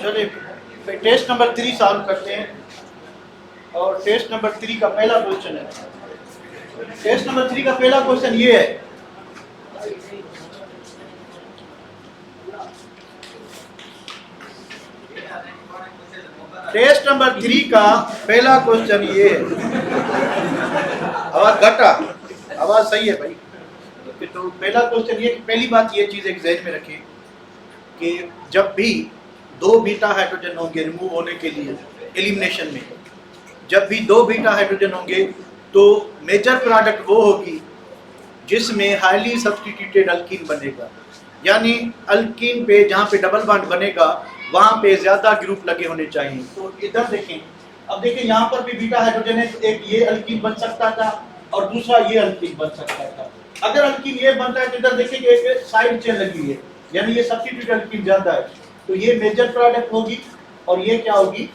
चलिए test number 3 solve करते हैं। और टेस्ट नंबर 3 का पहला क्वेश्चन है। टेस्ट नंबर 3 का पहला क्वेश्चन ये है, टेस्ट नंबर 3 का पहला क्वेश्चन ये है। आवाज घटा, आवाज सही है भाई। तो पहला क्वेश्चन ये, पहली बात ये चीज एक ज़हन में रखें कि जब भी दो बीटा हाइड्रोजन होंगे रिमूव होने के लिए एलिमिनेशन में, जब भी दो बीटा हाइड्रोजन होंगे तो मेजर प्रोडक्ट वो होगी जिसमें हाईली सब्स्टिट्यूटेड अल्कीन बनेगा। यानी अल्कीन पे जहाँ पे डबल बॉन्ड बनेगा वहाँ पे ज्यादा ग्रुप लगे होने चाहिए। तो इधर देखें, अब देखें यहाँ पर भी बीटा हाइड्रोजन है, तो एक ये अल्कीन बन सकता था और दूसरा ये अल्कीन बन सकता था। अगर अल्कीन ये बनता है तो इधर देखेंगे एक साइड चेन लगी है, यानी ये सब्स्टिट्यूटेड अल्कीन ज्यादा है, तो ये मेजर प्रोडक्ट होगी और ये क्या होगी,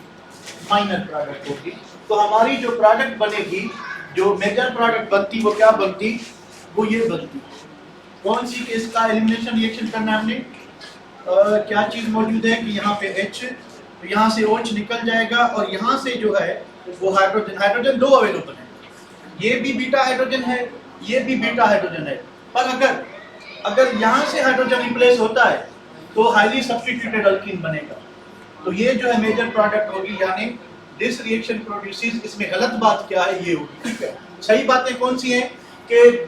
माइनर प्रोडक्ट होगी। तो हमारी जो प्रोडक्ट बनेगी, जो मेजर प्रोडक्ट बनती वो क्या बनती, वो ये बनती। कौन सी, इसका एलिमिनेशन रिएक्शन करना है हमने। क्या चीज मौजूद है कि यहाँ पे H, तो यहाँ से OH निकल जाएगा और यहाँ से जो है वो हाइड्रोजन दो अवेलेबल है, ये भी बीटा हाइड्रोजन है, ये भी बीटा हाइड्रोजन है। पर अगर यहाँ से हाइड्रोजन रिप्लेस होता है तो हाईली सब्स्टिट्यूटेड अल्कीन बनेगा। तो ये जो है मेजर प्रोडक्ट होगी, यानी दिस रिएक्शन प्रोड्यूसेस। इसमें गलत बात क्या है, ये होगी, ठीक है। सही बातें कौन सी हैं कि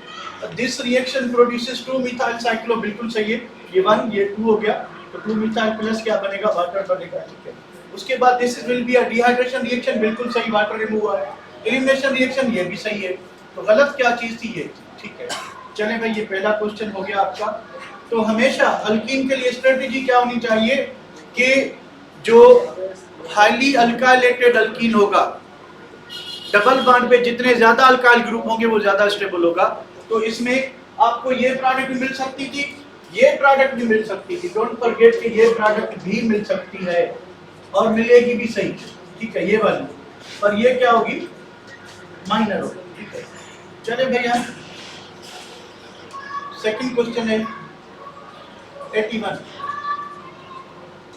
this reaction produces 2 methyl cyclo, बिल्कुल सही है, ये 1 ये 2 हो गया, तो 2 मिथाइल प्लस क्या बनेगा, वाटर बनेगा, ठीक है। उसके बाद this will be a dehydration reaction, बिल्कुल सही, वाटर रिमूव हुआ है। एलिमिनेशन रिएक्शन, ये भी सही है। तो गलत क्या चीज थी, ये, ठीक है। चले भाई, ये पहला क्वेश्चन हो गया आपका। तो हमेशा अल्कीन के लिए स्ट्रेटेजी क्या होनी चाहिए कि जो हाईली अल्काइलेटेड अल्कीन होगा, डबल बॉन्ड पे जितने ज्यादा अल्काइल ग्रुप होंगे वो ज्यादा स्टेबल होगा। तो इसमें आपको ये प्रोडक्ट भी मिल सकती थी, ये प्रोडक्ट भी मिल सकती थी, डोंट फॉरगेट कि ये प्रोडक्ट भी मिल सकती है और मिलेगी भी सही, ठीक है, ये वाली। पर ये क्या होगी, माइनर होगी, ठीक है। चले भैया, सेकंड क्वेश्चन है 81।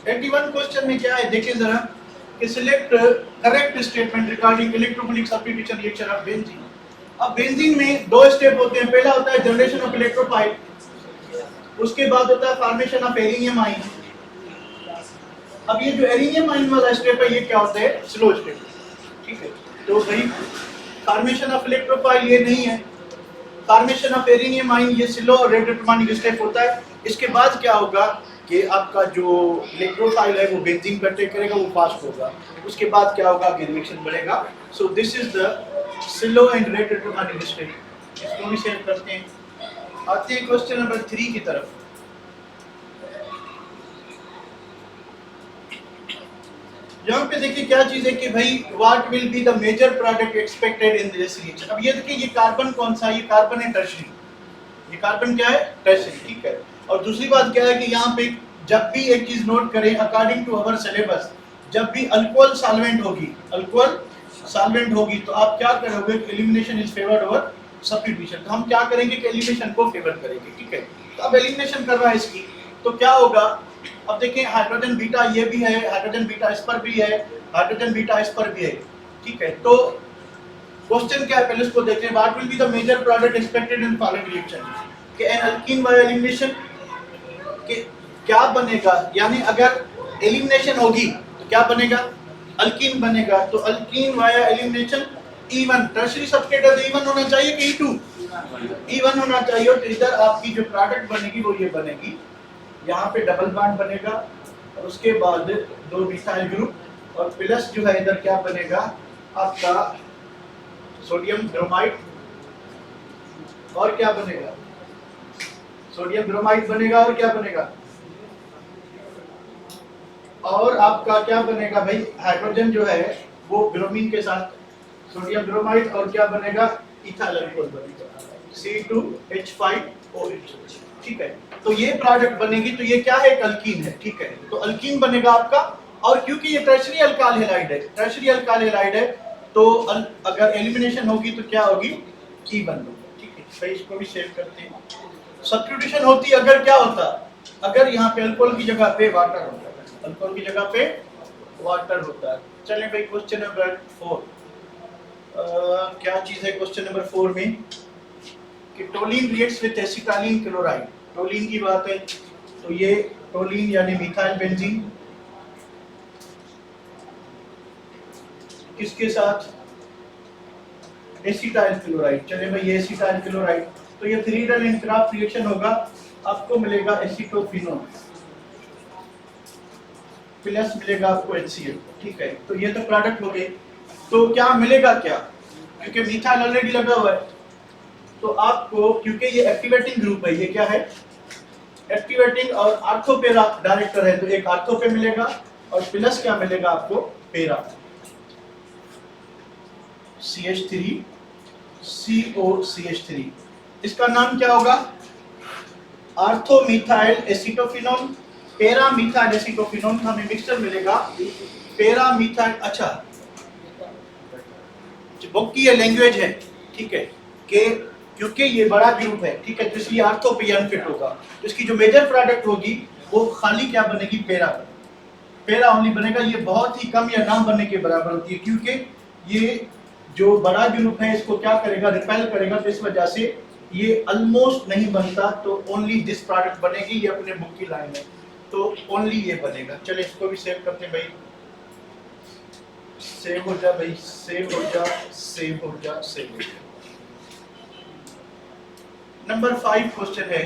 81 क्वेश्चन में क्या है, देखिए जरा कि select correct statement regarding electrophilic substitution reaction of benzene. अब बेंजीन में दो स्टेप होते हैं, पहला होता है जनरेशन ऑफ इलेक्ट्रोफाइल, उसके बाद होता है फॉर्मेशन ऑफ एरिनियम आयन। अब ये जो एरिनियम आयन वाला स्टेप है, ये क्या होता है, स्लो स्टेप, ठीक है। तो भाई फॉर्मेशन ऑफ इलेक्ट्रोफाइल ये नहीं है, फॉर्मेशन ऑफ एरिनियम आयन ये स्लो और रेट डिटरमाइनिंग स्टेप होता है। इसके बाद क्या होगा कि आपका जो इलेक्ट्रोफाइल है वो बेंजीन पर अटैक करेगा, वो फास्ट होगा। उसके बाद क्या होगा कि रिएक्शन बढ़ेगा। So this is the slow and rate determining step. इसको भी सेव करते हैं। आते हैं क्वेश्चन नंबर 3 की तरफ। यहाँ पे देखिए क्या चीज है कि भाई what will be the major product expected in this reaction. अब ये देखिए, ये कार्बन कौन सा, ये कार्बन है टर्शरी, ये कार्बन क्या है, टर्शरी, ठीक है। और दूसरी बात क्या है कि यहाँ पे जब भी एक चीज नोट करें, अकॉर्डिंग टू अवर सिलेबस, जब भी अल्कोहल सॉल्वेंट होगी, अल्कोहल सॉल्वेंट होगी, तो आप क्या करोगे, elimination is favoured over substitution. तो हम क्या करेंगे कि एलिमिनेशन को फेवर करेंगे, ठीक है। तो अब एलिमिनेशन कर रहा है इसकी, तो क्या होगा, अब देखिए हाइड्रोजन बीटा ये भी है, हाइड्रोजन बीटा इस पर भी है, हाइड्रोजन बीटा इस पर भी है, ठीक है। तो क्वेश्चन क्या है, पहले इसको देखते हैं। What will be the major product expected in following reaction, कि एन अल्कीन बाय एलिमिनेशन, कि क्या बनेगा, यानी अगर एलिमिनेशन होगी तो क्या बनेगा, अल्कीन बनेगा। तो alkyne via elimination E1, tertiary substrate है तो E1 होना चाहिए कि E2, E1 होना चाहिए। तो इधर आपकी जो प्रोडक्ट बनेगी वो ये बनेगी, यहाँ पे डबल बॉन्ड बनेगा और उसके बाद दो मिथाइल ग्रुप और प्लस जो है इधर क्या बनेगा आपका सोडियम ब्रोमाइड, और क्या बनेगा, सोडियम ब्रोमाइड बनेगा, और क्या बनेगा, और आपका क्या बनेगा भाई, हाइड्रोजन जो है वो ब्रोमीन के साथ सोडियम ब्रोमाइड, और क्या बनेगा, इथाइल अल्कोहल बनेगा, C2H5OH, ठीक है। तो ये प्रोडक्ट बनेगी, तो ये क्या है, एक अल्कीन है, ठीक है। तो अल्कीन बनेगा आपका, और क्योंकि ये टर्शरी अल्काइल हैलाइड है, टर्शरी अल्काइल हैलाइड है, तो अगर एलिमिनेशन होगी तो क्या होगी, E1 होगी, ठीक है। तो इसको भी सेव करते हैं। सब्स्टिट्यूशन होती अगर क्या होता, अगर यहाँ पे अल्कोहल की जगह पे वाटर होता, अल्कोहल की जगह पे वाटर होता है। चलें भाई क्वेश्चन नंबर 4। क्या चीज है क्वेश्चन नंबर 4 में कि toluene reacts with acetylene chloride. Toluene की बात है तो ये टोलिन यानी मिथाइल बेंजीन किसके साथ, एसिटाइल क्लोराइड। चले भाई ये एसिटाइल क्लोराइड, तो ये 3 डाल इंटरैक्ट रिएक्शन होगा, आपको मिलेगा एसीटोफिनोल प्लस मिलेगा आपको HCl। ठीक है, तो ये तो प्रोडक्ट हो गए। तो क्या मिलेगा क्या, क्योंकि मिथाइल ऑलरेडी लगा हुआ है तो आपको, क्योंकि ये एक्टिवेटिंग ग्रुप है, ये क्या है एक्टिवेटिंग और आर्थोपेरा डायरेक्टर है, तो एक आर्थोपे मिलेगा और प्लस क्या मिलेगा आपको पेरा CH3 COCH3। इसका नाम क्या होगा आर्थोमिथाइल एसिटोफिनोल पेरा मिथाइल एसिटोफिनोल का हमें मिक्सचर मिलेगा पेरा मिथाइल। अच्छा बुक की ये लैंग्वेज है, ठीक है, कि क्योंकि ये बड़ा ग्रुप है, ठीक है, तो इसलिए आर्थो पे अनफिट होगा, तो इसकी जो मेजर प्रोडक्ट होगी वो खाली क्या बनेगी पेरा, पेरा ओनली बनेगा। ये बहुत ही कम या ना बनने के बराबर होती है, क्योंकि ये जो बड़ा ग्रुप है इसको क्या करेगा रिपेल करेगा, तो इस वजह से ये ऑलमोस्ट नहीं बनता, तो ओनली दिस प्रोडक्ट बनेगी। ये अपने बुक की लाइन है, तो ओनली ये बनेगा। चले इसको भी सेव करते हैं भाई, सेव हो जा भाई, सेव हो जा, सेव हो जा, सेव हो जा। नंबर 5 क्वेश्चन है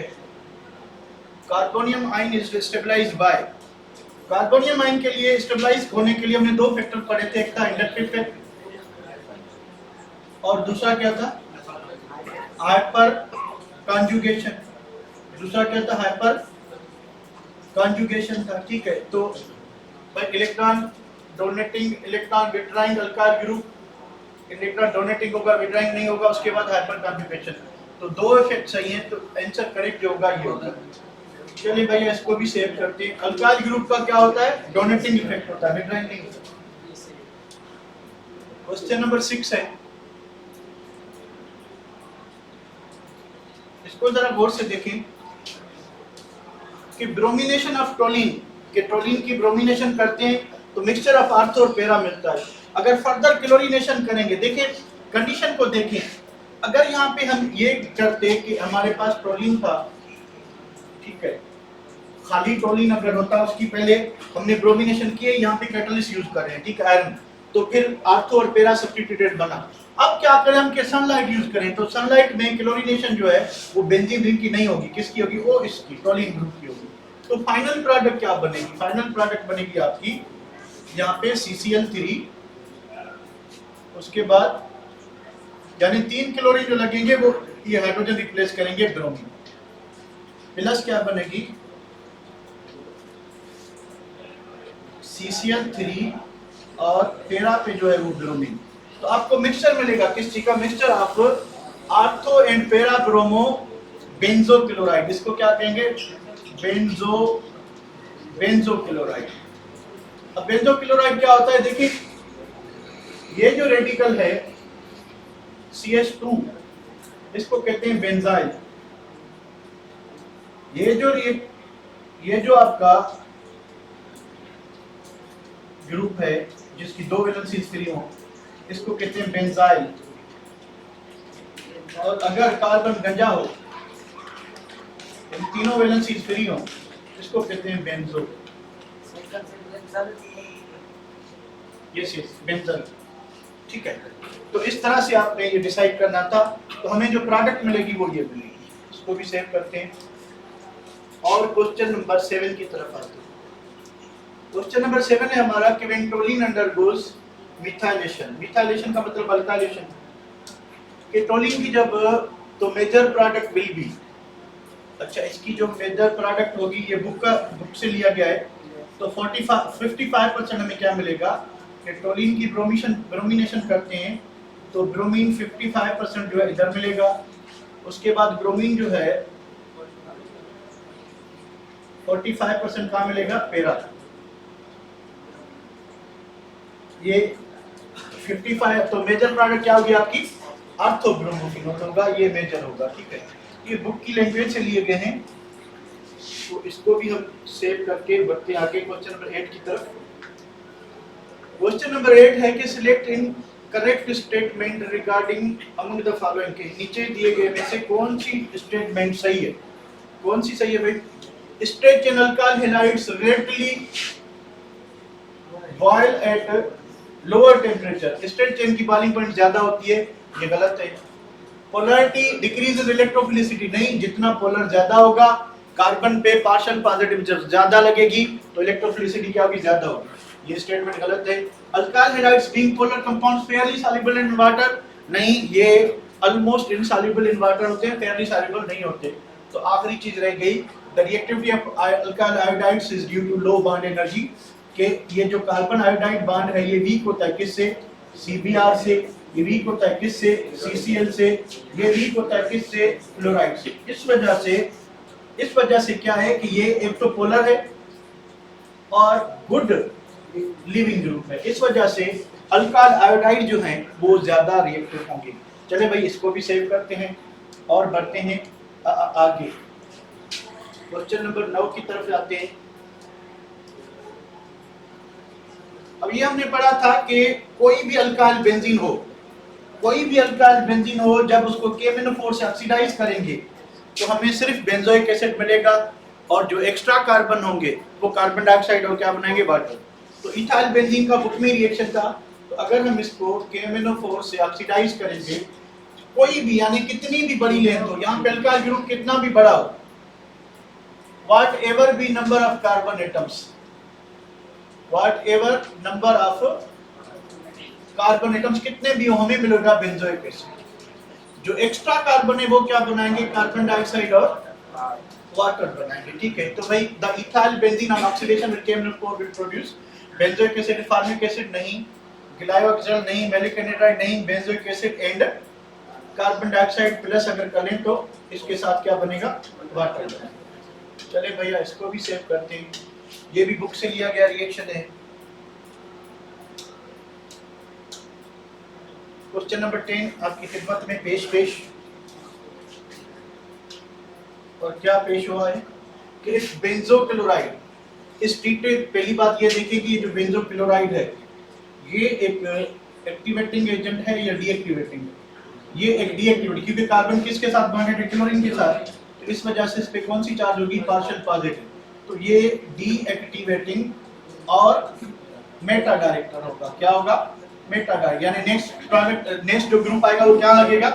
carbonium ion is stabilised by. Carbonium ion के लिए स्टेबलाइज होने के लिए हमने 2 फैक्टर पढ़े थे, एक था इंडक्टिव फैक्टर और दूसरा क्या था हाइपर कॉन्जुगेशन, दूसरा क्या था हाइपर कॉन्जुगेशन था। ठीक है, तो भाई electron donating, electron withdrawing alkyl group, electron donating होगा विड्रॉइंग नहीं होगा, उसके बाद हाइपर कॉन्जुगेशन। तो 2 इफेक्ट सही हैं, तो आंसर करेक्ट जो होगा ये होगा। चलिए भैया इसको भी सेव करते हैं। अल्काइल ग्रुप का क्या होता है डोनेटिंग इफेक्ट होता है, विड्रॉइंग नहीं होता। क्वेश्चन नंबर 6 है, इसको जरा गौर से देखें कि ब्रोमिनेशन ऑफ टोलिन, कि टोलिन की ब्रोमिनेशन करते हैं तो मिक्सचर ऑफ आर्थो और पेरा मिलता है। अगर फर्दर क्लोरीनेशन करेंगे, देखिए कंडीशन को देखें, अगर यहाँ पे हम ये करते कि हमारे पास टोलिन था, ठीक है, खाली टोलिन अगर होता उसकी पहले हमने ब्रोमिनेशन किए, यहाँ पे कैटलिस्ट यूज कर रहे हैं, ठीक है, आयरन, तो फिर आर्थो और पेरा सब्स्टिट्यूटेड बना। अब क्या करें हम कि सनलाइट यूज करें, तो सनलाइट में क्लोरीनेशन जो है वो बेंजीन रिंग की नहीं होगी, किसकी होगी, वो इसकी टोलिन ग्रुप की होगी। तो फाइनल प्रोडक्ट क्या बनेगी, फाइनल प्रोडक्ट बनेगी आपकी यहाँ पे CCl3, उसके बाद यानी 3 क्लोरीन जो लगेंगे वो ये हाइड्रोजन रिप्लेस करेंगे ब्रोमीन, प्लस क्या बनेगी CCl3 और पेरा पे जो है वो ब्रोमीन। तो आपको मिक्सचर मिलेगा, किस चीज का मिक्सचर, आप आर्थो एंड पेरा ब्रोमो बेंजो क्लोराइड, इसको क्या कहेंगे बेंजो क्लोराइड। अब बेंजो क्लोराइड क्या होता है, देखिए ये जो रेडिकल है CH2 इसको कहते हैं बेंजाइल। ये जो आपका ग्रुप है जिसकी 2 वैलेंसीज फ्री हो, इसको कहते हैं बेंजाइल। और अगर कार्बन गंजा हो, इन तीनों वैलेंसीज फ्री हो, इसको कहते हैं बेंजो। Yes benzyl. ठीक है, तो इस तरह से आपने ये डिसाइड करना था। तो हमें जो प्रोडक्ट मिलेगी वो ये मिलेगी, इसको भी सेव करते हैं और क्वेश्चन नंबर 7 की तरफ आते हैं। क्वेश्चन नंबर 7 है हमारा कि when toluene undergoes methylation, methylation का मतलब अल्काइलेशन, कि टोलिन की जब तो मेजर प्रोडक्ट विल बी, अच्छा इसकी जो मेजर प्रोडक्ट होगी ये बुक से लिया गया है, तो 55% हमें क्या मिलेगा कि टोलिन की ब्रोमिनेशन करते हैं तो ब्रोमीन 55% जो है इधर मिलेगा, उसके बाद ब्रोमीन जो है 45% कहाँ मिलेगा पेरा, ये 55। तो मेजर प्रोडक्ट क्या होगी आपकी आर्थोब्रोमोफिनोल होगा, ये मेजर होगा। ठीक है, ये बुक की लैंग्वेज से लिए गए हैं। तो इसको भी हम सेव करके बढ़ते आगे क्वेश्चन नंबर 8 की तरफ। क्वेश्चन नंबर 8 है कि select in correct statement regarding among the following के नीचे दिए गए में से कौन सी स्टेटमेंट सही है? कौन सी सही है भाई? Straight chain alkyl halides readily boil at lower temperature. Straight chain की बॉइलिंग पॉइंट ज्यादा होती है, ये गलत है। पोलैरिटी डिक्रीजेस इलेक्ट्रोफिलिसिटी, नहीं, जितना पोलर ज्यादा होगा कार्बन पे पार्शियल पॉजिटिव चार्ज ज्यादा लगेगी तो इलेक्ट्रोफिलिसिटी क्या होगी? ज्यादा होगी। ये स्टेटमेंट गलत है। Alkyl halides being polar compounds Fairlie soluble in water, नहीं, ये ऑलमोस्ट इनसॉल्युबल इन वाटर होते हैं, फेयरली सॉल्युबल नहीं होते। तो आखिरी चीज रह गई, the reactivity of alkyl iodides is due to low bond energy, कि ये जो कार्बन आयोडाइड बॉन्ड है ये वीक होता है किससे? CBr से। ये वीक होता है किससे? CCl से। ये वीक होता है किससे? फ्लोराइड से। इस वजह से क्या है कि ये एक तो पोलर है और गुड लिविंग ग्रुप है, इस वजह से अल्काइल आयोडाइड जो हैं वो ज्यादा रिएक्टिव होंगे। चले भाई इसको भी सेव करते हैं और बढ़ते हैं आगे क्वेश्चन नंबर 9 की तरफ जाते हैं। अब ये हमने पढ़ा था कि कोई भी अल्काइल बेंजीन हो, जब उसको KMnO4 से ऑक्सीडाइज करेंगे तो हमें सिर्फ बेंजोइक एसिड मिलेगा और जो एक्स्ट्रा कार्बन होंगे वो कार्बन डाइऑक्साइड और क्या बनाएंगे? वाटर। तो इथाइल बेंजीन का बुकमी रिएक्शन था। तो अगर हम इसको KMnO4 से ऑक्सीडाइज करेंगे, कोई भी यानी कितनी भी बड़ी लेंथ हो, यहाँ पे अल्काइल ग्रुप कितना भी बड़ा हो, whatever be number of carbon atoms, whatever number of carbon atoms कितने भी हो, हमें मिलेगा बेंजोइक एसिड। जो एक्स्ट्रा कार्बन है वो क्या बनाएंगे? कार्बन डाइऑक्साइड और वाटर बनाएंगे। ठीक है, तो भाई the ethyl benzene on oxidation with KMnO4 will produce benzoic acid, formic acid नहीं, ग्लाइकोजेल नहीं, मैलिक एनहाइड्राइड नहीं, benzoic acid and carbon dioxide plus अगर करें तो इसके साथ क्या बनेगा? वाटर बनेगा। चले भैया इसको भी सेव करते हैं, ये भी बुक से लिया गया रिएक्शन है। क्वेश्चन नंबर 10 आपकी खिदमत में पेश और क्या पेश हुआ है कि इस बेंजोक्लोराइड इस ट्रीटेड, पहली बात ये देखिए कि जो बेंजोक्लोराइड है ये एक एक्टिवेटिंग एजेंट है या डीएक्टिवेटिंग? ये एक डीएक्टिवेटिंग, क्योंकि कार्बन किसके साथ बॉन्डेड है? क्लोरीन के साथ। तो इस वजह से इस पे कौन सी चार्ज होगी? Partial positive. तो ये डीएक्टिवेटिंग और मेटा डायरेक्टर होगा। क्या होगा? मेटा डायरेक्टर, यानी नेक्स्ट जो ग्रुप आएगा वो क्या लगेगा?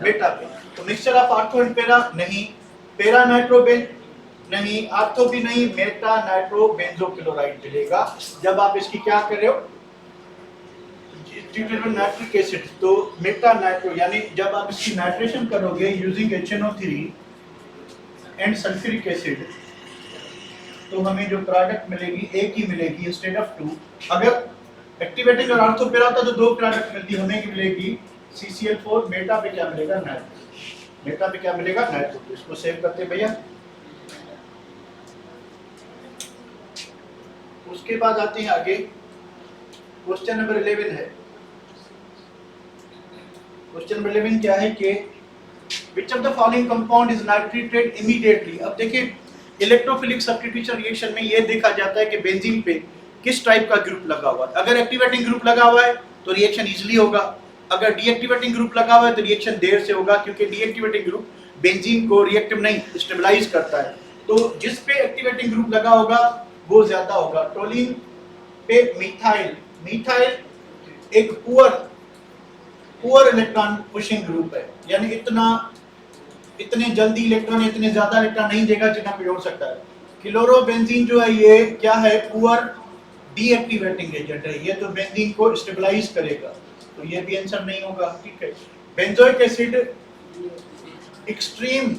मेटा पे। तो mixture of ortho and para नहीं, पैरा नाइट्रोबेन नहीं, आर्थो भी नहीं, मेटा नाइट्रो बेंजोक्लोराइड मिलेगा। जब आप इसकी क्या कर रहे हो? नाइट्रिक एसिड, तो मेटा नाइट्रो, यानी जब आप इसकी नाइट्रेशन करोगे using HNO3 and sulphuric acid, तो हमें जो प्रोडक्ट मिलेगी एक ही मिलेगी इंस्टेड ऑफ 2। अगर एक्टिवेटिंग और आर्थो पैरा होता तो दो प्रोडक्ट मिलती, हमें मिलेगी CCl4, मेटा पे क्या मिलेगा? नाइट्रो। मेटा पे क्या मिलेगा? नाइट्रो। तो इसको सेव करते हैं भैया। उसके बाद आते हैं आगे, क्वेश्चन नंबर 11 है। क्वेश्चन नंबर 11 क्या है कि which of the following compound is nitrated immediately? अब देखिए इलेक्ट्रोफिलिक सब्स्टिट्यूशन रिएक्शन में ये देखा जाता है कि बेंजीन पे किस टाइप का ग्रुप लगा हुआ है। अगर एक्टिवेटिंग ग्रुप लगा हुआ है तो रिएक्शन इजीली होगा, अगर डीएक्टिवेटिंग ग्रुप लगा हुआ है तो रिएक्शन देर से होगा, क्योंकि डीएक्टिवेटिंग ग्रुप बेंजीन को रिएक्टिव नहीं स्टेबलाइज करता है। तो जिस पे एक्टिवेटिंग ग्रुप लगा होगा वो ज्यादा होगा। टोलिन पे मिथाइल एक पुअर इलेक्ट्रॉन पुशिंग ग्रुप है, यानी इतने जल्दी इलेक्ट्रॉन, इतने ज्यादा इलेक्ट्रॉन नहीं देगा जितना कोई हो सकता है। क्लोरोबेंजीन जो है ये क्या है? पुअर डीएक्टिवेटिंग एजेंट है, ये तो बेंजीन को स्टेबलाइज करेगा, तो ये भी आंसर नहीं होगा। ठीक है, बेंजोइक एसिड एक्सट्रीम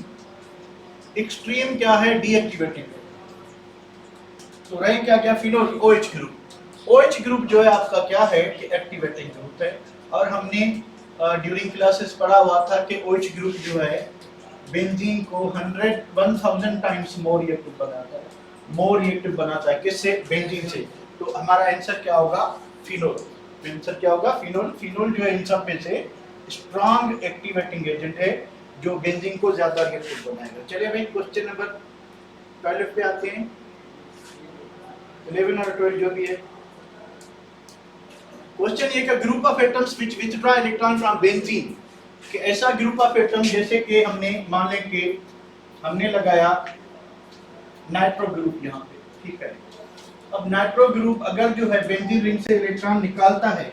क्या है? डीएक्टिवेटिंग। तो रहे क्या phenol OH group. OH group जो है आपका क्या है कि एक्टिवेटिंग ग्रुप है, और हमने ड्यूरिंग क्लासेस पढ़ा हुआ था कि OH ग्रुप जो है बेंजीन को 1000 टाइम्स मोर रिएक्टिव बनाता है किससे? बेंजीन से। तो हमारा आंसर क्या होगा? फिनोल। आंसर क्या होगा? फिनोल। फिनोल जो है इन सब में से स्ट्रॉन्ग एक्टिवेटिंग एजेंट है जो बेंजीन को ज्यादा रिएक्टिव बनाएगा। चलिए भाई क्वेश्चन नंबर 12 पे आते हैं, 11 और 12 जो भी है। क्वेश्चन ये कि group of atoms which withdraw electron from benzene, कि ऐसा ग्रुप ऑफ एटम जैसे कि हमने मान लें कि हमने लगाया नाइट्रो ग्रुप यहाँ पे, ठीक है। अब नाइट्रो ग्रुप अगर जो है बेंजीन रिंग से इलेक्ट्रॉन निकालता है,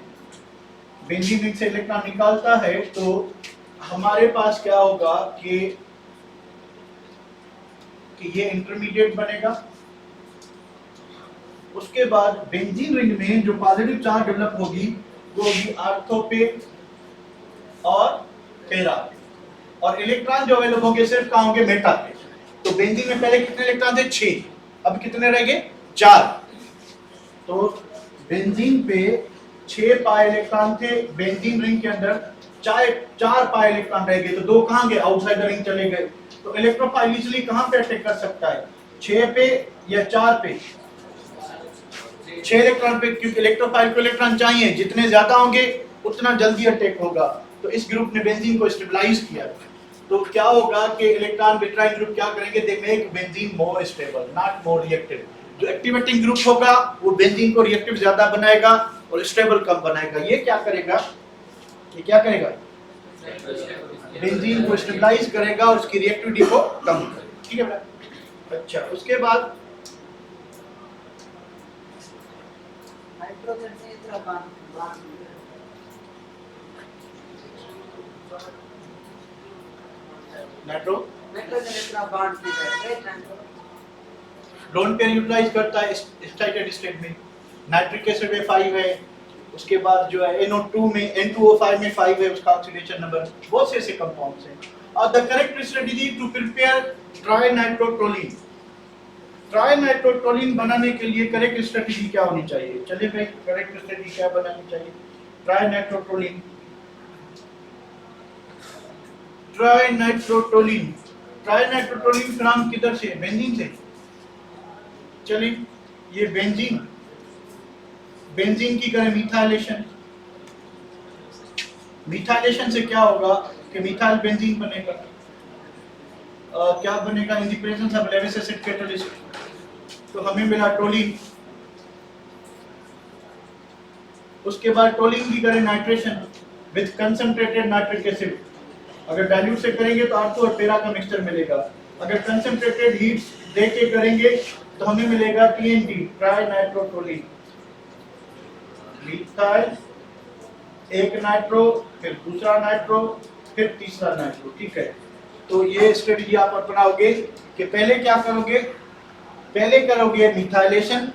बेंजीन रिंग से इलेक्ट्रॉन निकालता है, तो हमारे पास क्या होगा कि ये इंटरमीडिएट बनेगा। उसके बाद बेंजीन रिंग में जो पॉजिटिव चार्ज डेवलप होगी वो होगी ऑर्थो पे और पैरा, और इलेक्ट्रॉन जो अवेलेबल होंगे सिर्फ कहां होंगे, मेटा पे। तो बेंजीन में पहले कितने इलेक्ट्रॉन थे, 6, अब कितने रह गए, 4। तो बेंजीन पे 6 पाई इलेक्ट्रॉन थे, बेंजीन रिंग के अंदर 4 पाई इलेक्ट्रॉन रह गए, तो 2 कहां गए, आउटसाइड द रिंग चले गए। तो इलेक्ट्रोफाइल इजीली कहां पे अटैक कर सकता है, 6 पे या 4 पे, 6 इलेक्ट्रॉन पे, क्योंकि इलेक्ट्रोफाइल को इलेक्ट्रॉन चाहिए, जितने ज्यादा होंगे उतना जल्दी अटैक होगा। तो इस ग्रुप ने बेंजीन को स्टेबलाइज किया। तो क्या होगा कि इलेक्ट्रॉन विथड्रॉइंग ग्रुप क्या करेंगे, they make benzene more stable not more reactive. जो एक्टिवेटिंग ग्रुप होगा वो बेंजीन को रिएक्टिव ज्यादा बनाएगा और स्टेबल कम बनाएगा। ये क्या करेगा, ये क्या करेगा, बेंजीन को स्टेबलाइज करेगा और उसकी रिएक्टिविटी को कम करेगा, ठीक है बेटा। अच्छा, उसके बाद नाइट्रोजन से इतना बांध नाइट्रोजन इतना बांध की है, लोन पेयर यूटिलाइज करता है एक्साइटेड स्टेट में। नाइट्रिक एसिड में 5 है, उसके बाद जो है NO2 में N2O5 में 5 है, उसका ऑक्सीडेशन नंबर, बहुत से ऐसे कंपाउंड्स हैं। और the correct strategy to prepare trinitrotoluene, trinitrotoluene बनाने के लिए करेक्ट स्ट्रेटजी क्या होनी चाहिए, चलिए भाई करेक्ट स्ट्रेटजी क्या बनानी चाहिए। ट्राइनाइट्रोटोलिन, ट्राइनाइट्रोटोलिन, ट्राइनाइट्रोटोलिन का नाम किधर से, बेंजीन से। चलिए ये बेंजीन, बेंजीन की करें मिथाइलेशन, मिथाइलेशन से क्या होगा कि मिथाइल बेंजीन बनेगा। क्या बनेगा, इन the presence of Lewis acid catalyst, तो हमें मिला टोलिन। उसके बाद टोलिन की करें nitration with concentrated nitric acid, अगर डाइल्यूट से करेंगे तो ऑर्थो और पैरा का मिक्सचर मिलेगा, अगर कंसंट्रेटेड हीट दे के करेंगे तो हमें मिलेगा TNT, ट्राइनाइट्रोटोलिन। मिथाइल, एक नाइट्रो, फिर दूसरा नाइट्रो, फिर तीसरा नाइट्रो, ठीक है। तो ये स्ट्रेटजी आप अपनाओगे कि पहले क्या करोगे, पहले करोगे methylation,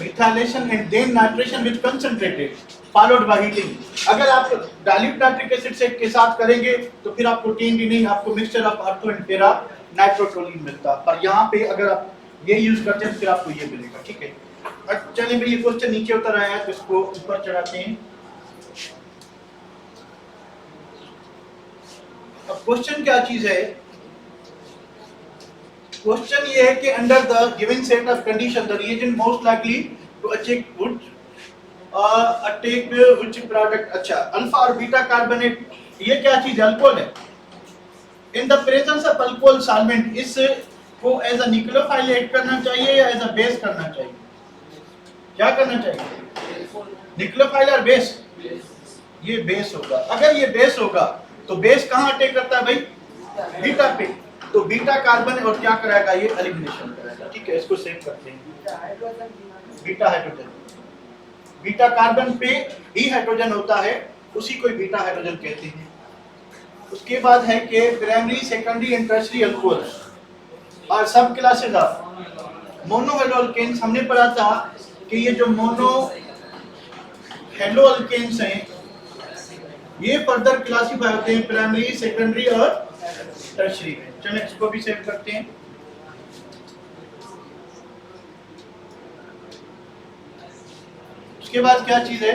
methylation and then nitration with concentrated followed by heating. अगर आप डाइल्यूट नाइट्रिक एसिड से के साथ करेंगे तो फिर आपको TNT नहीं, आपको mixture of ortho and para nitrotoluene मिलता। पर यहाँ पे अगर आप ये यूज करते हैं फिर आपको ये मिलेगा, ठीक है। चलिए भाई ये क्वेश्चन नीचे उतर आया है तो इसको ऊपर चढ़ाते हैं। अब क्वेश्चन क्या चीज है, क्वेश्चन ये है कि under the given set of condition the reagent most likely to attack would attack which product. अच्छा, अल्फा और बीटा कार्बोनेट, ये क्या चीज, अल्कोहल है। In the presence of alcohol solvent, इस को एज अ न्यूक्लियोफाइल ऐड करना चाहिए या एज अ बेस करना चाहिए, क्या करना चाहिए, न्यूक्लियोफाइल और बेस, ये बेस होगा। अगर ये बेस होगा तो बेस कहां अटैक करता है भाई, बीटा पे, तो बीटा कार्बन और क्या कराएगा, ये एलिमिनेशन कराएगा, ठीक है। इसको सेव करते हैं, बीटा हाइड्रोजन, बीटा कार्बन पे ही हाइड्रोजन होता है, उसी को बीटा हाइड्रोजन कहते हैं। उसके बाद है कि primary, secondary and tertiary alcohols और सब classes of mono halo alkanes. हमने पढ़ा था कि ये जो मोनो हेलो अल्केन्स हैं ये फर्दर क्लासिफाई होते हैं प्राइमरी, सेकेंडरी और टर्शियरी में। चलिए इसको भी सेव करते हैं। उसके बाद क्या चीज है,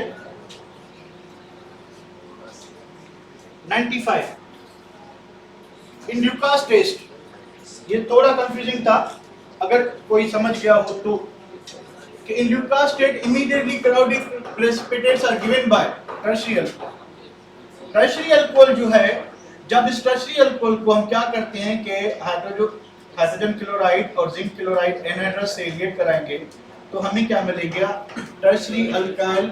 95 इन ल्यूकास टेस्ट, ये थोड़ा कंफ्यूजिंग था, अगर कोई समझ गया हो तो, कि in Lucas test immediately cloudy precipitates are given by tertiary alcohol. Tertiary alcohol जो है, जब इस टर्शियरी अल्कोहल को हम क्या करते हैं कि हाइड्रोजन क्लोराइड और जिंक क्लोराइड एनहाइड्रस से रिएक्ट कराएंगे तो हमें क्या मिलेगा, टर्शरी अल्काइल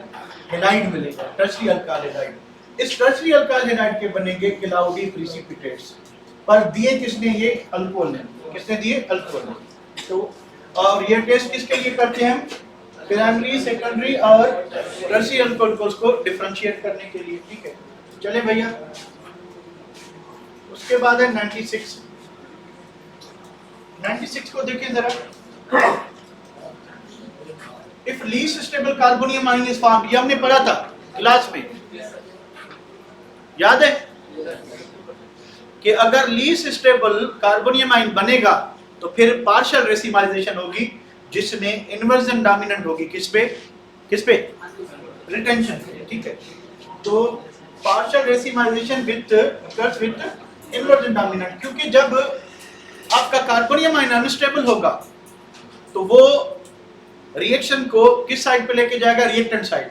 हैलाइड मिलेगा, टर्शरी अल्काइल हैलाइड। इस टर्शरी अल्काइल हैलाइड के बनेंगे क्लाउडी प्रिसिपिटेट्स, पर दिए किसने, ये अल्कोहल ने, किसने दिए, अल्कोहल ने। तो और ये टेस्ट किसके लिए करते हैं हम, प्राइमरी सेकेंडरी और टर्शरी अल्कोहल्स को डिफरेंशिएट करने के लिए, ठीक है। चले भैया, उसके बाद है 96। 96 को देखिए जरा। If least stable carbonium ion is formed, ये हमने पढ़ा था क्लास में, याद है कि अगर लीस्ट स्टेबल कार्बोनियम आयन बनेगा तो फिर पार्शियल रेसिमाइजेशन होगी जिसमें इन्वर्जन डोमिनेंट होगी, किस पे, रिटेंशन, ठीक है। तो partial racemisation with inversion dominant, क्योंकि जब आपका कार्बोनियम आयन अनस्टेबल होगा तो वो रिएक्शन को किस साइड पे लेके जाएगा, रिएक्टेंट साइड,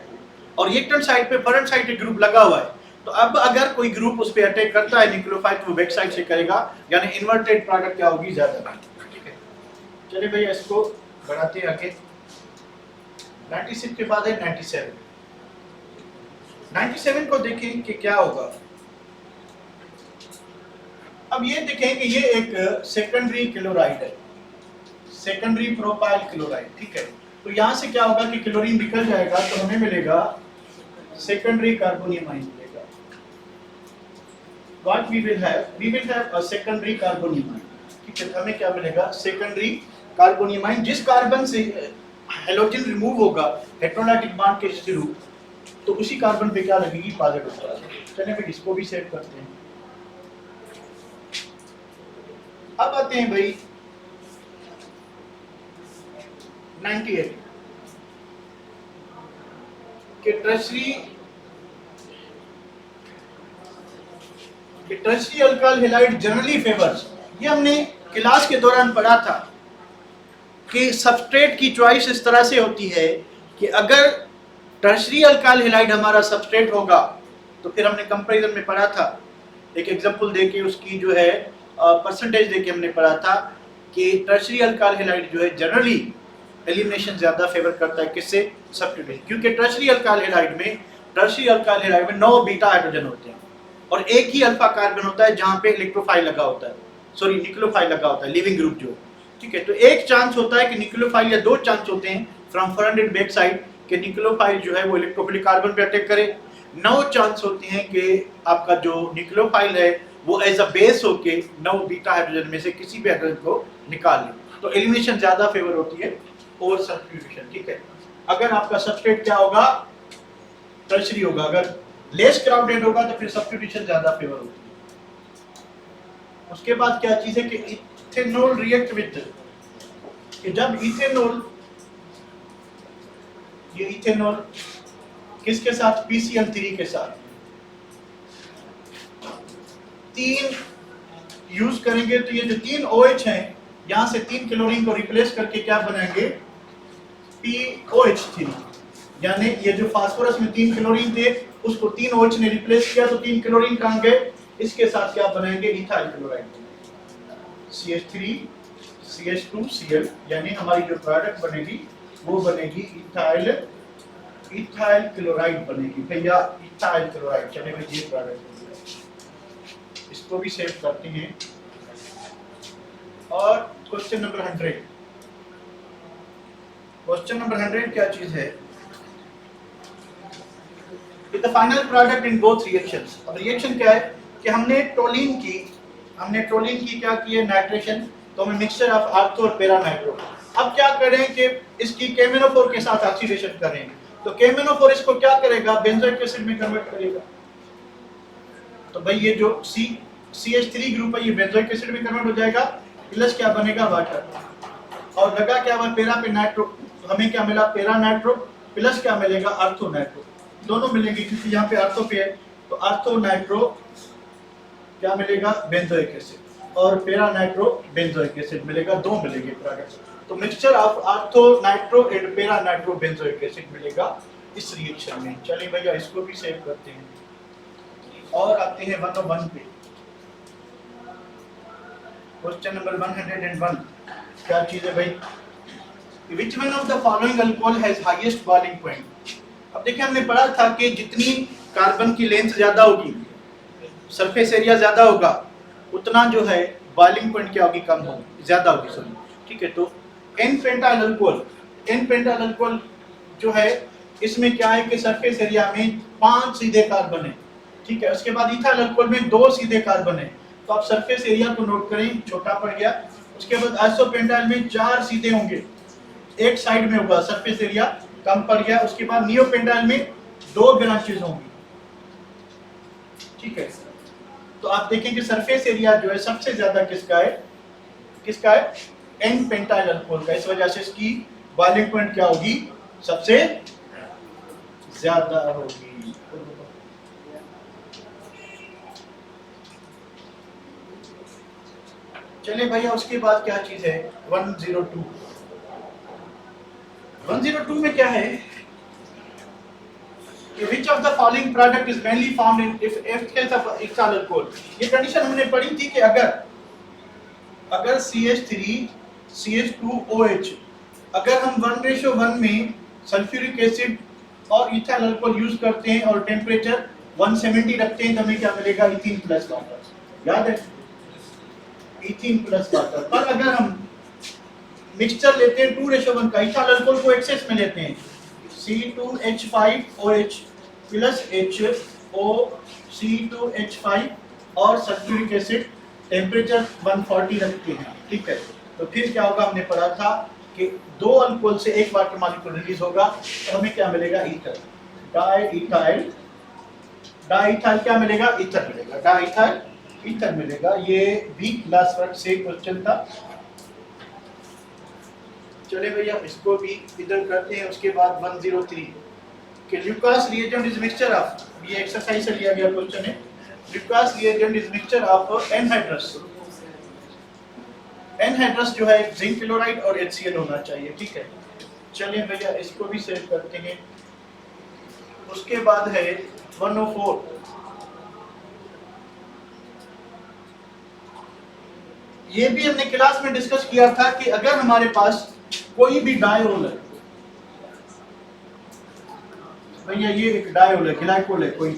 और रिएक्टेंट साइड पे फरंट साइड एक ग्रुप लगा हुआ है। तो अब अगर कोई ग्रुप उस पे अटैक करता है न्यूक्लियोफाइल, तो वो बैक साइड से करेगा, यानी इन्वर्टेड प्रोडक्ट क्या होगी, ज्यादा, ठीक है। चलिए भैया इसको बढ़ाते हैं आगे। 96 के बाद है 97। 97 को देखें कि क्या होगा। अब ये देखें कि ये एक सेकेंडरी क्लोराइड है, सेकेंडरी प्रोपाइल क्लोराइड, ठीक है। तो यहां से क्या होगा कि क्लोरीन निकल जाएगा तो हमें मिलेगा सेकेंडरी कार्बोनियम आयन मिलेगा। What we will have a secondary carbonium ion, ठीक है। हमें क्या मिलेगा, सेकेंडरी कार्बोनियम आयन। जिस कार्बन से हेलोजन रिमूव होगा हेटेरोलाइटिक बॉन्ड के थ्रू, तो उसी कार्बन पे क्या लगेगी, पॉजिटिव चार्ज। चलिए भाई इसको भी सेव करते हैं। अब आते हैं भाई 98 के tertiary alkyl halide generally favours. ये हमने क्लास के दौरान पढ़ा था कि सबस्ट्रेट की चॉइस इस तरह से होती है कि अगर टर्शरी अल्काइल हैलाइड हमारा सबस्ट्रेट होगा तो फिर हमने कंपैरिजन में पढ़ा था, एक एग्जांपल देके उसकी जो है परसेंटेज देके हमने पढ़ा था कि टर्शरी अल्काइल हैलाइड जो है जनरली एलिमिनेशन ज्यादा फेवर करता है, किससे, सब्स्टिट्यूशन। क्योंकि टर्शरी अल्काइल हैलाइड में 9 बीटा हाइड्रोजन होते हैं और एक ही अल्फा कार्बन होता है जहां पे इलेक्ट्रोफाइल लगा होता है, सॉरी न्यूक्लियोफाइल लगा होता है, लिविंग ग्रुप जो, ठीक है। तो एक चांस होता है कि न्यूक्लियोफाइल, या 2 चांस होते हैं from front end back side कि न्यूक्लियोफाइल जो है वो इलेक्ट्रोफिलिक कार्बन पे अटैक करे। 9 चांस होते हैं कि आपका जो न्यूक्लियोफाइल है वो एज अ बेस होके 9 बीटा हाइड्रोजन में से किसी भी हाइड्रोजन को निकाल ले। तो एलिमिनेशन ज्यादा फेवर होती है और सब्स्टिट्यूशन, ठीक है। अगर आपका सबस्ट्रेट क्या होगा, टर्शरी होगा, अगर लेस क्राउडेड होगा तो फिर सब्स्टिट्यूशन ज्यादा फेवर होती है। उसके बाद क्या चीज है कि इथेनॉल रिएक्ट विद, कि जब इथेनॉल, ये इथेनॉल किसके साथ, PCl3 के साथ 3 यूज करेंगे तो ये जो 3 OH हैं यहां से 3 क्लोरीन को रिप्लेस करके क्या बनाएंगे, POH3, यानी ये जो फास्फोरस में 3 क्लोरीन थे उसको 3 OH ने रिप्लेस किया तो 3 क्लोरीन कहां गए, इसके साथ क्या बनाएंगे, इथाइल क्लोराइड, CH3 CH2Cl, यानी हमारी जो प्रोडक्ट बनेगी वो बनेगी इथाइल क्लोराइड बनेगी भैया, इथाइल क्लोराइड। चलिए भाई ये प्रोडक्ट, इसको भी सेव करते हैं। और क्वेश्चन नंबर 100, क्वेश्चन नंबर 100 क्या चीज है, the final product in both reactions. अब रिएक्शन क्या है कि हमने टोलिन की क्या की है, नाइट्रेशन, तो हमें मिक्सचर ऑफ आर्थो और पैरा नाइट्रो। अब क्या करें कि इसकी केमिनोफोर के साथ ऑक्सीडेशन करें, तो केमिनोफोर इसको क्या करेगा, बेंजोइक एसिड में कन्वर्ट करेगा। तो भाई ये जो CH3 ग्रुप है ये बेंजोइक एसिड में कन्वर्ट हो जाएगा, प्लस क्या बनेगा, वाटर, और लगा क्या हुआ, पैरा पे नाइट्रो, तो हमें क्या मिला, पैरा नाइट्रो, प्लस क्या मिलेगा, आर्थो नाइट्रो, दोनों मिलेंगे क्योंकि यहाँ पे आर्थो पे है, तो आर्थो नाइट्रो क्या मिलेगा, बेंजोइक एसिड, और पैरा नाइट्रो बेंजोइक एसिड मिलेगा, 2 मिलेंगे प्रोडक्ट्स। तो mixture of ortho nitro and para nitro benzoic acid मिलेगा इस रिएक्शन में। चलिए भैया इसको भी सेव करते हैं और आते हैं 101 पे। क्वेश्चन नंबर 101 क्या चीज है भाई? Which one of the following alcohol has highest boiling point? अब देखिए हमने पढ़ा था कि जितनी कार्बन की लेंथ ज्यादा होगी, सरफेस एरिया ज्यादा होगा, उतना जो है बॉइलिंग पॉइंट क्या होगी? कम होगी, ज्यादा होगी सॉरी। ठीक है, तो एन पेंटाइल अल्कोहल जो है इसमें क्या है कि सरफेस एरिया में 5 सीधे कार्बन है। ठीक है, उसके बाद इथाइल अल्कोहल में 2 सीधे कार्बन है। तो आप सरफेस एरिया को नोट करें, छोटा पड़ गया। उसके बाद आइसोपेंटाइल में 4 सीधे होंगे, एक साइड में होगा, सरफेस एरिया कम पड़ गया। उसके बाद नियोपेंटाइल में 2 ब्रांचेस होंगी। ठीक है, तो आप देखें कि सरफेस एरिया जो है सबसे ज्यादा किसका है? एन पेंटाइल अल्कोहल का। इस वजह से इसकी बॉइलिंग पॉइंट क्या होगी? सबसे ज्यादा होगी। चलिए भैया, उसके बाद क्या चीज है? 102 में क्या है? Which of the following product is mainly found in if case of ethyl alcohol? ये कंडीशन हमने पढ़ी थी कि अगर CH3 CH2OH अगर हम 1:1 में सल्फ्यूरिक एसिड और इथाइल अल्कोहल यूज करते हैं और टेम्परेचर 170 रखते हैं तो हमें क्या मिलेगा? Ethene plus water. याद है? Ethene plus water. पर अगर हम मिक्सचर लेते हैं 2:1 का, इथाइल अल्कोहल को एक्सेस में लेते हैं, C2H5OH प्लस HO C2H5 और सल्फ्यूरिक एसिड टेम्परेचर 140 रखते हैं। ठीक है, तो फिर क्या होगा? हमने पढ़ा था कि 2 अल्कोहल से एक वाटर मॉलिक्यूल रिलीज होगा, तो हमें क्या मिलेगा? ईथर। डाइथाइल क्या मिलेगा? ईथर मिलेगा। डाइथाइल ईथर मिलेगा। ये भी क्लास वर्क से क्वेश्चन था। चले भैया, इसको भी इधर करते हैं। उसके बाद 103 कि Lucas reagent is mixture of, ये एक्सरसाइज से लिया गया क्वेश्चन है। Lucas reagent is mixture of anhydrous जो है जिंक क्लोराइड और HCl होना चाहिए। ठीक है, चलिए भैया इसको भी सेव करते हैं। उसके बाद है 104 ये भी हमने क्लास में डिस्कस किया था कि अगर हमारे पास कोई भी डायोल है, भैया ये एक डायोल है, ग्लाइकोल है कोई,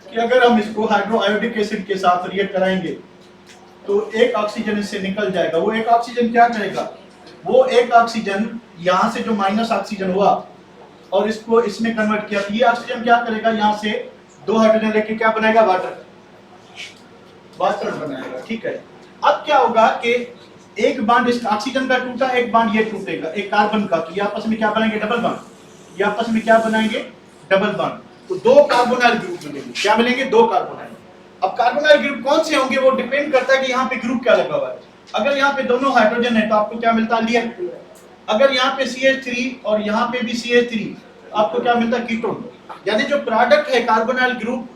कि अगर हम इसको हाइड्रोआयोडिक एसिड के साथ रिएक्ट कराएंगे तो एक ऑक्सीजन इससे निकल जाएगा। वो एक ऑक्सीजन क्या करेगा? वो एक ऑक्सीजन यहाँ से जो माइनस ऑक्सीजन हुआ और इसको इसमें कन्वर्ट किया, तो ये ऑक्सीजन क्या करेगा? यहाँ से 2 हाइड्रोजन लेके क्या बनाएगा? वाटर बनाएगा। ठीक है, अब क्या होगा कि एक बांड इस ऑक्सीजन का टूटा, एक बांड ये टूटेगा, एक कार्बन का, तो ये आपस में क्या बनाएंगे? Double bond. ये आपस में क्या बनाएंगे? Double bond. तो 2 कार्बोनाइल ग्रुप मिलेंगे। क्या मिलेंगे? 2 कार्बोनाइल। अब कार्बोनाइल ग्रुप कौन से होंगे वो डिपेंड करता है कि यहाँ पे ग्रुप क्या लगा हुआ है। अगर यहाँ पे दोनों हाइड्रोजन है तो आपको क्या मिलता है? लियर। अगर यहाँ पे CH3 और यहाँ पे भी CH3, आपको क्या मिलता है? कीटोन। यानी जो प्रोडक्ट है कार्बोनाइल ग्रुप,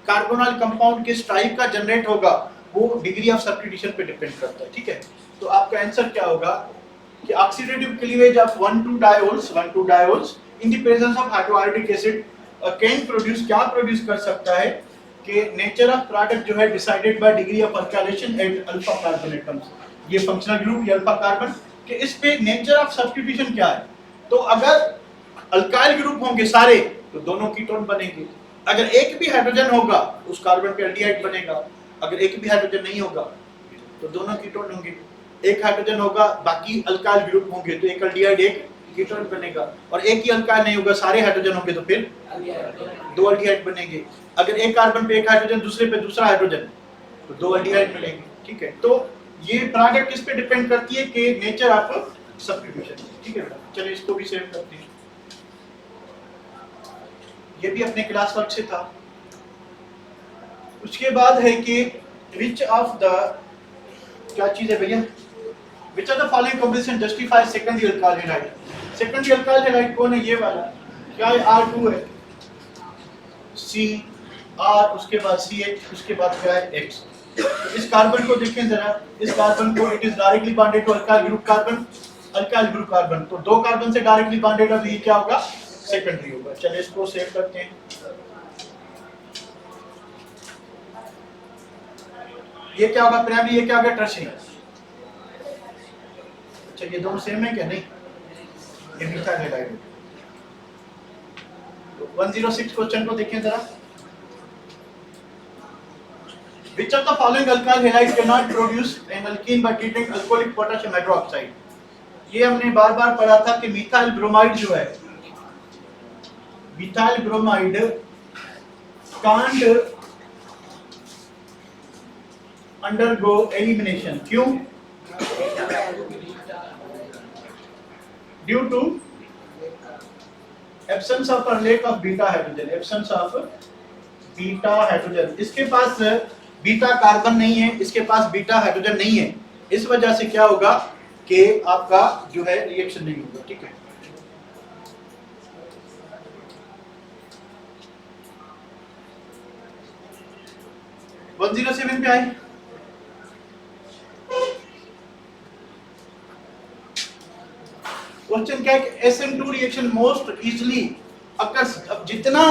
कार्बोनाइल कंपाउंड किस टाइप का जनरेट होगा वो डिग्री ऑफ सब्स्टिट्यूशन पे डिपेंड करता है। ठीक है, तो आपका आंसर क्या होगा कि oxidative cleavage of 1,2 diols in the presence of hydroiodic acid can produce, क्या प्रोड्यूस कर सकता है कि नेचर ऑफ प्रोडक्ट जो है decided by degree of alkylation at alpha carbon atoms. ये फंक्शनल ग्रुप ये अल्फा कार्बन कि इस पे नेचर ऑफ सब्स्टिट्यूशन क्या है। तो अगर अल्काइल ग्रुप होंगे सारे तो दोनों कीटोन बनेंगे। अगर एक भी हाइड्रोजन होगा उस कार्बन पे एल्डिहाइड बनेगा। अगर एक भी हाइड्रोजन नहीं होगा तो दोनों कीटोन होंगे। एक हाइड्रोजन होगा बाकी अल्काइल ग्रुप होंगे तो एक एल्डिहाइड एक कीटोन बनेगा। और एक ही अल्काइल नहीं होगा, सारे हाइड्रोजन होंगे तो फिर 2 एल्डिहाइड बनेंगे। अगर एक कार्बन पे एक हाइड्रोजन, दूसरे पे दूसरा हाइड्रोजन, तो 2 एल्डिहाइड मिलेंगे। ठीक है, तो ये प्रोडक्ट किस पे डिपेंड करती है कि नेचर ऑफ सब्स्टिट्यूशन। ठीक है, चलिए इसको भी सेव करते हैं। ये भी अपने क्लास वर्क से था। उसके बाद है कि विच ऑफ द, क्या चीज है भैया? विच of the following combination justify secondary alkyl halide? Secondary alkyl halide कौन है? ये वाला। क्या है? R2 है, C R, उसके बाद CH, उसके बाद क्या है? X। तो इस कार्बन को देखें जरा, इस कार्बन को it is directly bonded to alkyl group carbon, alkyl group carbon. तो 2 कार्बन से डायरेक्टली बॉन्डेड है तो ये क्या होगा? सेकेंडरी होगा। चलिए इसको सेव करते हैं। ये क्या होगा प्राइमरी, ये क्या होगा टर्शियरी। अच्छा ये दोनों सेम है क्या? नहीं, ये मिथाइल हैलाइड। 106 क्वेश्चन को देखें जरा। Which of the following alkyl halides cannot produce an alkene by treating alcoholic potassium hydroxide? ये हमने बार बार पढ़ा था कि मिथाइल ब्रोमाइड जो है, methyl bromide can't undergo elimination. क्यों? Due to absence of or lack of beta hydrogen. Absence of beta hydrogen. इसके पास beta carbon नहीं है, इसके पास बीटा हाइड्रोजन नहीं है, इस वजह से क्या होगा कि आपका जो है रिएक्शन नहीं होगा। ठीक है, वन 107 पे आए। क्वेश्चन क्या है कि SN2 reaction most easily occurs. अब जितना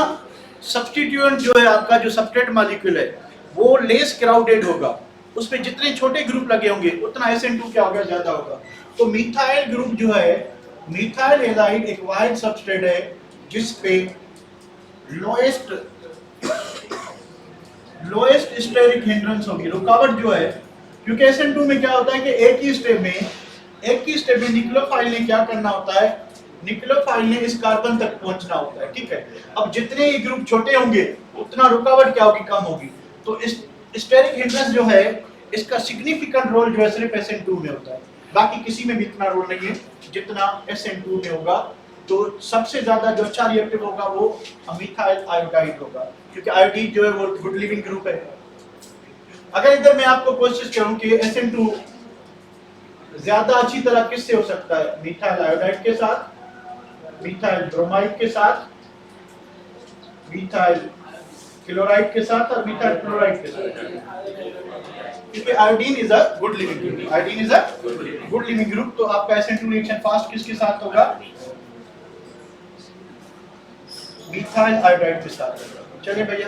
सब्स्टिट्यूएंट जो है आपका जो सबस्ट्रेट मॉलिक्यूल है वो लेस क्राउडेड होगा, उसमें जितने छोटे ग्रुप लगे होंगे उतना SN2 क्या होगा, ज्यादा होगा। तो मिथाइल ग्रुप जो है, मिथाइल हैलाइड एक वाइड सबस्ट्रेट है जिस पे लोएस्ट स्टेरिक हिंड्रेंस होगी, रुकावट जो है। क्योंकि SN2 में क्या होता है कि एक ही स्टेप में न्यूक्लियोफाइल ने क्या करना होता है, न्यूक्लियोफाइल ने इस कार्बन तक पहुंचना होता है। ठीक है, अब जितने ही ग्रुप छोटे होंगे उतना रुकावट क्या होगी, कम होगी। तो इस स्टेरिक हिंड्रेंस जो है इसका सिग्निफिकेंट रोल जो है सिर्फ SN2 में होता है, बाकी किसी में भी इतना रोल नहीं है जितना SN2 में होगा। तो सबसे ज्यादा जो अच्छा रिएक्टिव होगा वो मिथाइल आयोडाइड होगा, क्योंकि आयोडीन जो है वो गुड लिविंग ग्रुप है। अगर इधर मैं आपको कोशिश करूं कि SN2 ज्यादा अच्छी तरह किससे हो सकता है, मिथाइल आयोडाइड के साथ, मिथाइल ब्रोमाइड के साथ, मिथाइल क्लोराइड के साथ और मिथाइल क्लोराइड के साथ, क्योंकि iodine is a good leaving group, iodine is a good leaving group. तो आपका SN2 रिएक्शन फास्ट किसके साथ होगा, मिथाइल आयोडाइड के साथ होगा। चलिए भैया,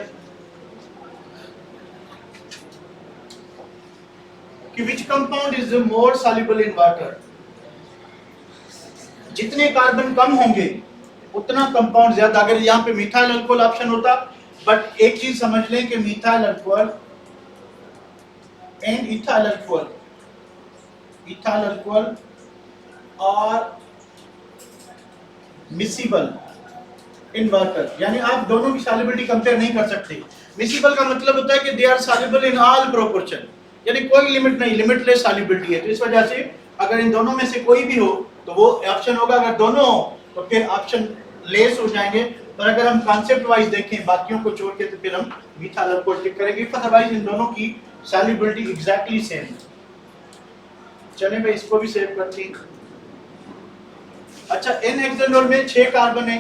कि which compound is more soluble in water? जितने कार्बन कम होंगे उतना कंपाउंड ज्यादा। अगर यहाँ पे मिथाइल अल्कोहल ऑप्शन होता, बट एक चीज समझ लें कि methyl alcohol and ethyl alcohol और मिसिबल इन वाटर, यानी आप दोनों की सॉल्युबिलिटी कंपेयर नहीं कर सकते। मिसिबल का मतलब होता है कि they are soluble in all proportion, यानी कोई लिमिट नहीं, लिमिटलेस सॉल्युबिलिटी है। तो इस वजह से अगर इन दोनों में से कोई भी हो तो वो ऑप्शन होगा, अगर दोनों हो तो फिर ऑप्शन लेस हो जाएंगे। पर अगर हम कॉन्सेप्ट वाइज देखें बाकियों को छोड़ के तो फिर हम मिथाइल अल्कोहल टिक करेंगे, अदरवाइज इन दोनों की सॉल्युबिलिटी एग्जैक्टली सेम है। चलिए मैं इसको भी सेव करती हूं। अच्छा, इन हेक्सेनोल में 6 कार्बन है।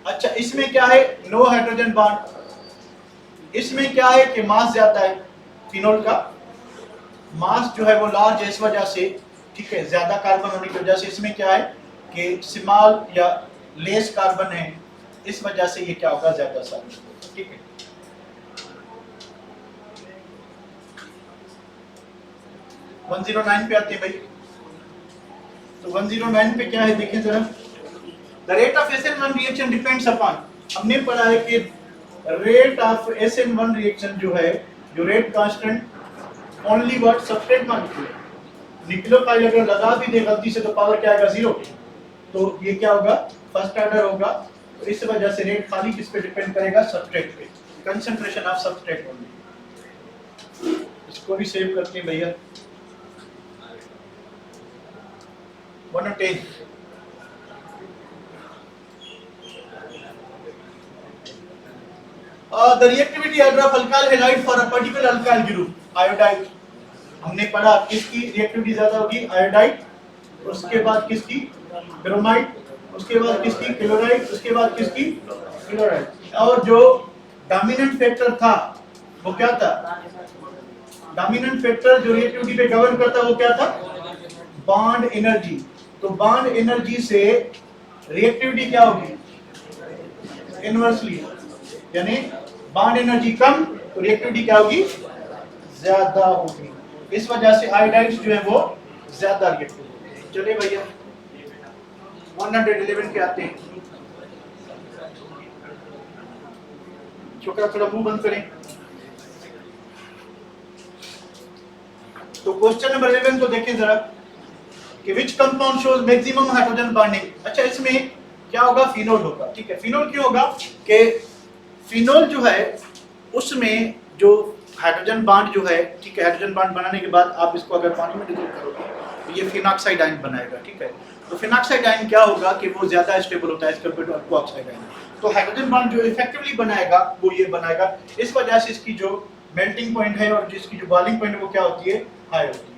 अच्छा, इसमें क्या है, नो हाइड्रोजन बॉन्ड। इसमें क्या है कि मास ज्यादा है, फिनोल का मास जो है वो लार्ज है, इस वजह से, ठीक है, ज्यादा कार्बन होने की वजह से इसमें क्या है कि स्मॉल या लेस कार्बन है, इस वजह से ये क्या होगा, ज्यादा सॉल्युबल। ठीक है, तो 109 पे आते हैं भाई। तो 109 पे क्या है देखें जरा। The rate of SN1 reaction depends upon, हमने पढ़ा है कि रेट ऑफ SN1 रिएक्शन जो है, जो rate constant only what substrate molecule, nucleophile अगर लगा भी दे गलती से तो पावर क्या आएगा, 0। तो ये क्या होगा, फर्स्ट ऑर्डर होगा। तो इस वजह से रेट खाली किस पे डिपेंड करेगा, सबस्ट्रेट पे, कंसंट्रेशन ऑफ सबस्ट्रेट ओनली। इसको भी सेव करते हैं भैया। 110 the reactivity order of alkyl halide for a particular alkyl group, iodide। हमने पढ़ा किसकी रिएक्टिविटी ज्यादा होगी, आयोडाइड, उसके बाद किसकी, ब्रोमाइड, उसके बाद किसकी, क्लोराइड, उसके बाद किसकी, क्लोराइड। और जो डोमिनेंट फैक्टर था वो क्या था, डोमिनेंट फैक्टर जो रिएक्टिविटी पे गवर्न करता है वो क्या था, बॉन्ड एनर्जी। तो बॉन्ड एनर्जी से रिएक्टिविटी क्या होगी, इनवर्सली, यानी बॉन्ड एनर्जी कम तो रिएक्टिविटी क्या होगी, ज्यादा होगी, इस वजह से आयोडाइड्स जो है वो ज्यादा रिएक्टिव होते हैं। चलिए भैया 111 पे आते हैं। छोटा थोड़ा मुंह बंद करें। तो क्वेश्चन नंबर 11 को देखें जरा कि which compound shows maximum hydrogen bonding. अच्छा, इसमें क्या होगा? फिनोल होगा। ठीक है, फिनोल क्यों होगा कि फिनोल जो है उसमें जो हाइड्रोजन बॉन्ड जो है, ठीक है, हाइड्रोजन बॉन्ड बनाने के बाद आप इसको अगर पानी में डिसॉल्व करोगे तो ये फिनॉक्साइड आयन बनाएगा। ठीक है, तो फिनॉक्साइड आयन क्या होगा कि वो ज्यादा स्टेबल होता है एज कंपेयर टू अल्कोऑक्साइड आयन। तो हाइड्रोजन बॉन्ड जो इफेक्टिवली बनाएगा वो ये बनाएगा, इस वजह से इसकी जो मेल्टिंग पॉइंट है और जिसकी जो बॉइलिंग पॉइंट है वो क्या होती है? हाई होती है।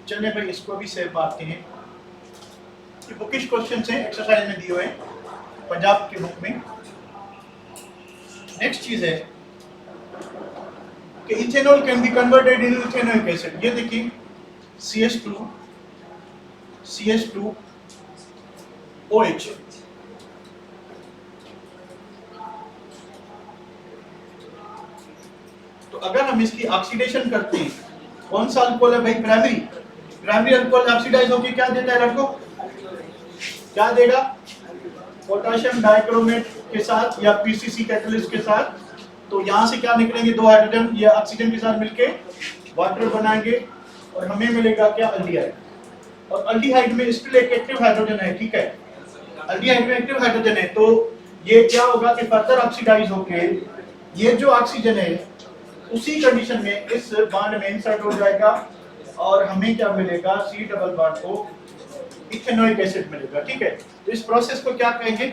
चलिए भाई इसको भी सेव मारते हैं। ये बुकिश क्वेश्चंस हैं, एक्सरसाइज में दिए हुए हैं पंजाब के बुक में। नेक्स्ट चीज है कि ethanol can be converted in ethanoic acid. ये देखिए CH2 OH। तो अगर हम इसकी ऑक्सीडेशन करते हैं, कौन सा अल्कोहल है भाई? प्राइमरी अल्कोहल ऑक्सीडाइज होकर क्या देता है लड़कों? क्या देगा? पोटेशियम डाइक्रोमेट के साथ या PCC कैटलिस्ट के साथ। तो यहाँ से क्या निकलेंगे? दो हाइड्रोजन या ऑक्सीजन के साथ मिलके वाटर बनाएंगे और हमें मिलेगा क्या? अल्डिहाइड। और अल्डिहाइड में स्टिल एक एक्टिव हाइड्रोजन है। ठीक है, अल्डिहाइड में एक्टिव हाइड्रोजन है, तो ये क्या होगा कि फर्दर ऑक्सीडाइज होके ये जो ऑक्सीजन है उसी कंडीशन में इस बॉन्ड में इंसर्ट हो जाएगा और हमें क्या मिलेगा? C डबल बॉन्ड को इथेनोइक एसिड मिलेगा। ठीक है, तो इस प्रोसेस को क्या कहेंगे?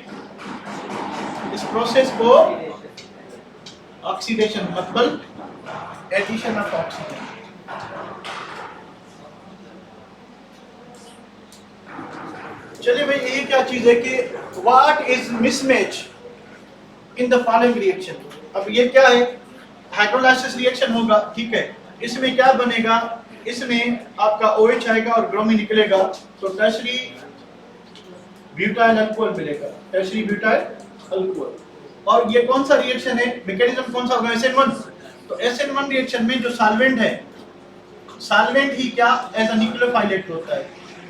इस प्रोसेस को ऑक्सीडेशन, मतलब एडिशन ऑफ ऑक्सीजन। चलिए भाई, ये क्या चीज है कि what is mismatch in the following reaction. अब ये क्या है? हाइड्रोलाइसिस रिएक्शन होगा। ठीक है, इसमें क्या बनेगा? इसमें आपका OH आएगा और ब्रोमीन निकलेगा, तो टर्शरी ब्यूटाइल अल्कोहल मिलेगा, टर्शरी ब्यूटाइल अल्कोहल। और ये कौन सा रिएक्शन है? मैकेनिज्म कौन सा होगा? SN1। तो SN1 रिएक्शन में जो सॉल्वेंट है, सॉल्वेंट ही क्या एज अ न्यूक्लियोफाइल एक्ट होता है,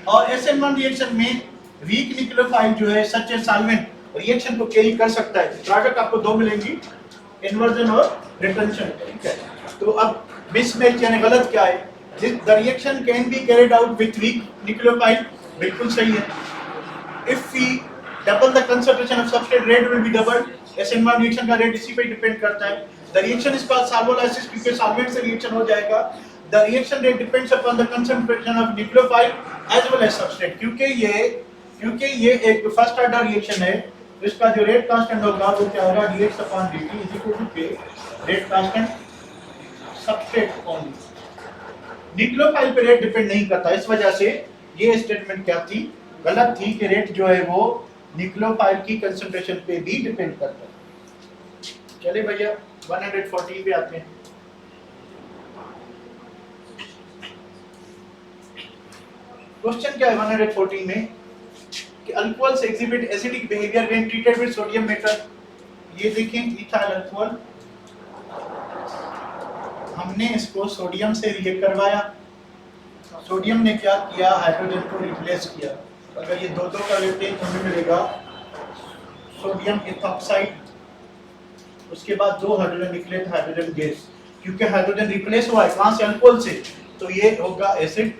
और SN1 रिएक्शन में वीक न्यूक्लियोफाइल जो है सच ए सॉल्वेंट रिएक्शन को कैरी कर सकता है। प्रोडक्ट आपको दो मिलेंगी, इन्वर्जन और रिटेंशन। ठीक है, तो अब मिसमैच यानी गलत क्या है? The reaction can be carried out with weak nucleophile, बिल्कुल सही है। If we double the concentration of substrate, rate will be doubled. SN1 reaction का रेट इसी पे डिपेंड करता है। The reaction is called solvolysis क्योंकि सॉल्वेंट से रिएक्शन हो जाएगा। The reaction rate depends upon the concentration of nucleophile as well as substrate. क्योंकि ये एक फर्स्ट ऑर्डर रिएक्शन है, तो इसका जो रेट कांस्टेंट होगा वो क्या होगा? dx upon dt is equal to k, rate constant substrate only. Nucleophile पे रेट डिपेंड नहीं करता, इस वजह से ये स्टेटमेंट क्या थी? गलत थी कि रेट जो है वो न्यूक्लियोफाइल की कंसंट्रेशन पे भी डिपेंड करता है। चलिए भैया 114 पे आते हैं। क्वेश्चन क्या है 114 में कि alcohols exhibit acidic behaviour when treated with sodium metal. ये देखें इथाइल अल्कोहल, हमने इसको सोडियम से रिएक्ट करवाया, सोडियम ने क्या किया? हाइड्रोजन को रिप्लेस किया। अगर ये दो का लेते हैं तो हमें मिलेगा सोडियम इथॉक्साइड, उसके बाद दो हाइड्रोजन निकले थे, हाइड्रोजन गैस। क्योंकि हाइड्रोजन रिप्लेस हुआ है कहां से? अल्कोहल से, तो ये होगा एसिड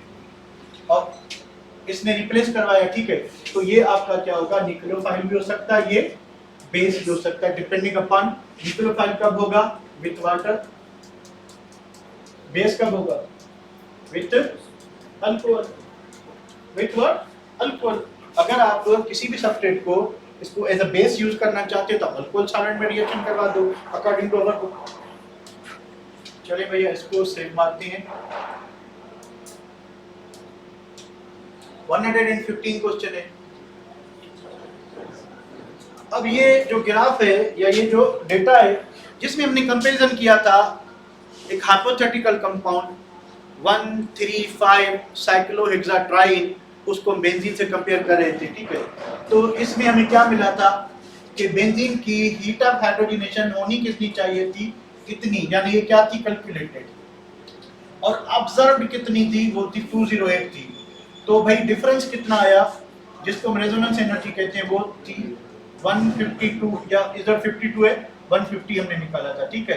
और इसने रिप्लेस करवाया। ठीक है, तो ये आपका क्या होगा? न्यूक्लियोफाइल भी हो सकता है, ये बेस भी हो सकता है, डिपेंडिंग अपॉन न्यूक्लियोफाइल कब होगा? With water. बेस कब होगा? With alcohol. With what? Alcohol. अगर आप किसी भी सब्सट्रेट को इसको एज अ बेस यूज करना चाहते हो तो अल्कोहल सॉल्वेंट में रिएक्शन करवा दो अकॉर्डिंग टू अवर बुक। चलिए भैया इसको सेव मारते हैं। 115 क्वेश्चन है। अब ये जो ग्राफ है या ये जो डेटा है जिसमें हमने कंपैरिजन किया था एक हाइपोथेटिकल कंपाउंड 135 साइक्लोहेक्साट्राइन, उसको हम बेंजीन से कंपेयर कर रहे थे। ठीक है, तो इसमें हमें क्या मिला था कि बेंजीन की हीट ऑफ हाइड्रोजनेशन होनी कितनी चाहिए थी? इतनी, यानी ये क्या थी? कैलकुलेटेड। और ऑब्जर्व्ड कितनी थी, वो थी 208 थी। तो भाई डिफरेंस कितना आया, जिसको हम रेजोनेंस एनर्जी कहते हैं, वो थी 152, या इधर 52 है, 150 हमने निकाला था, ठीक है।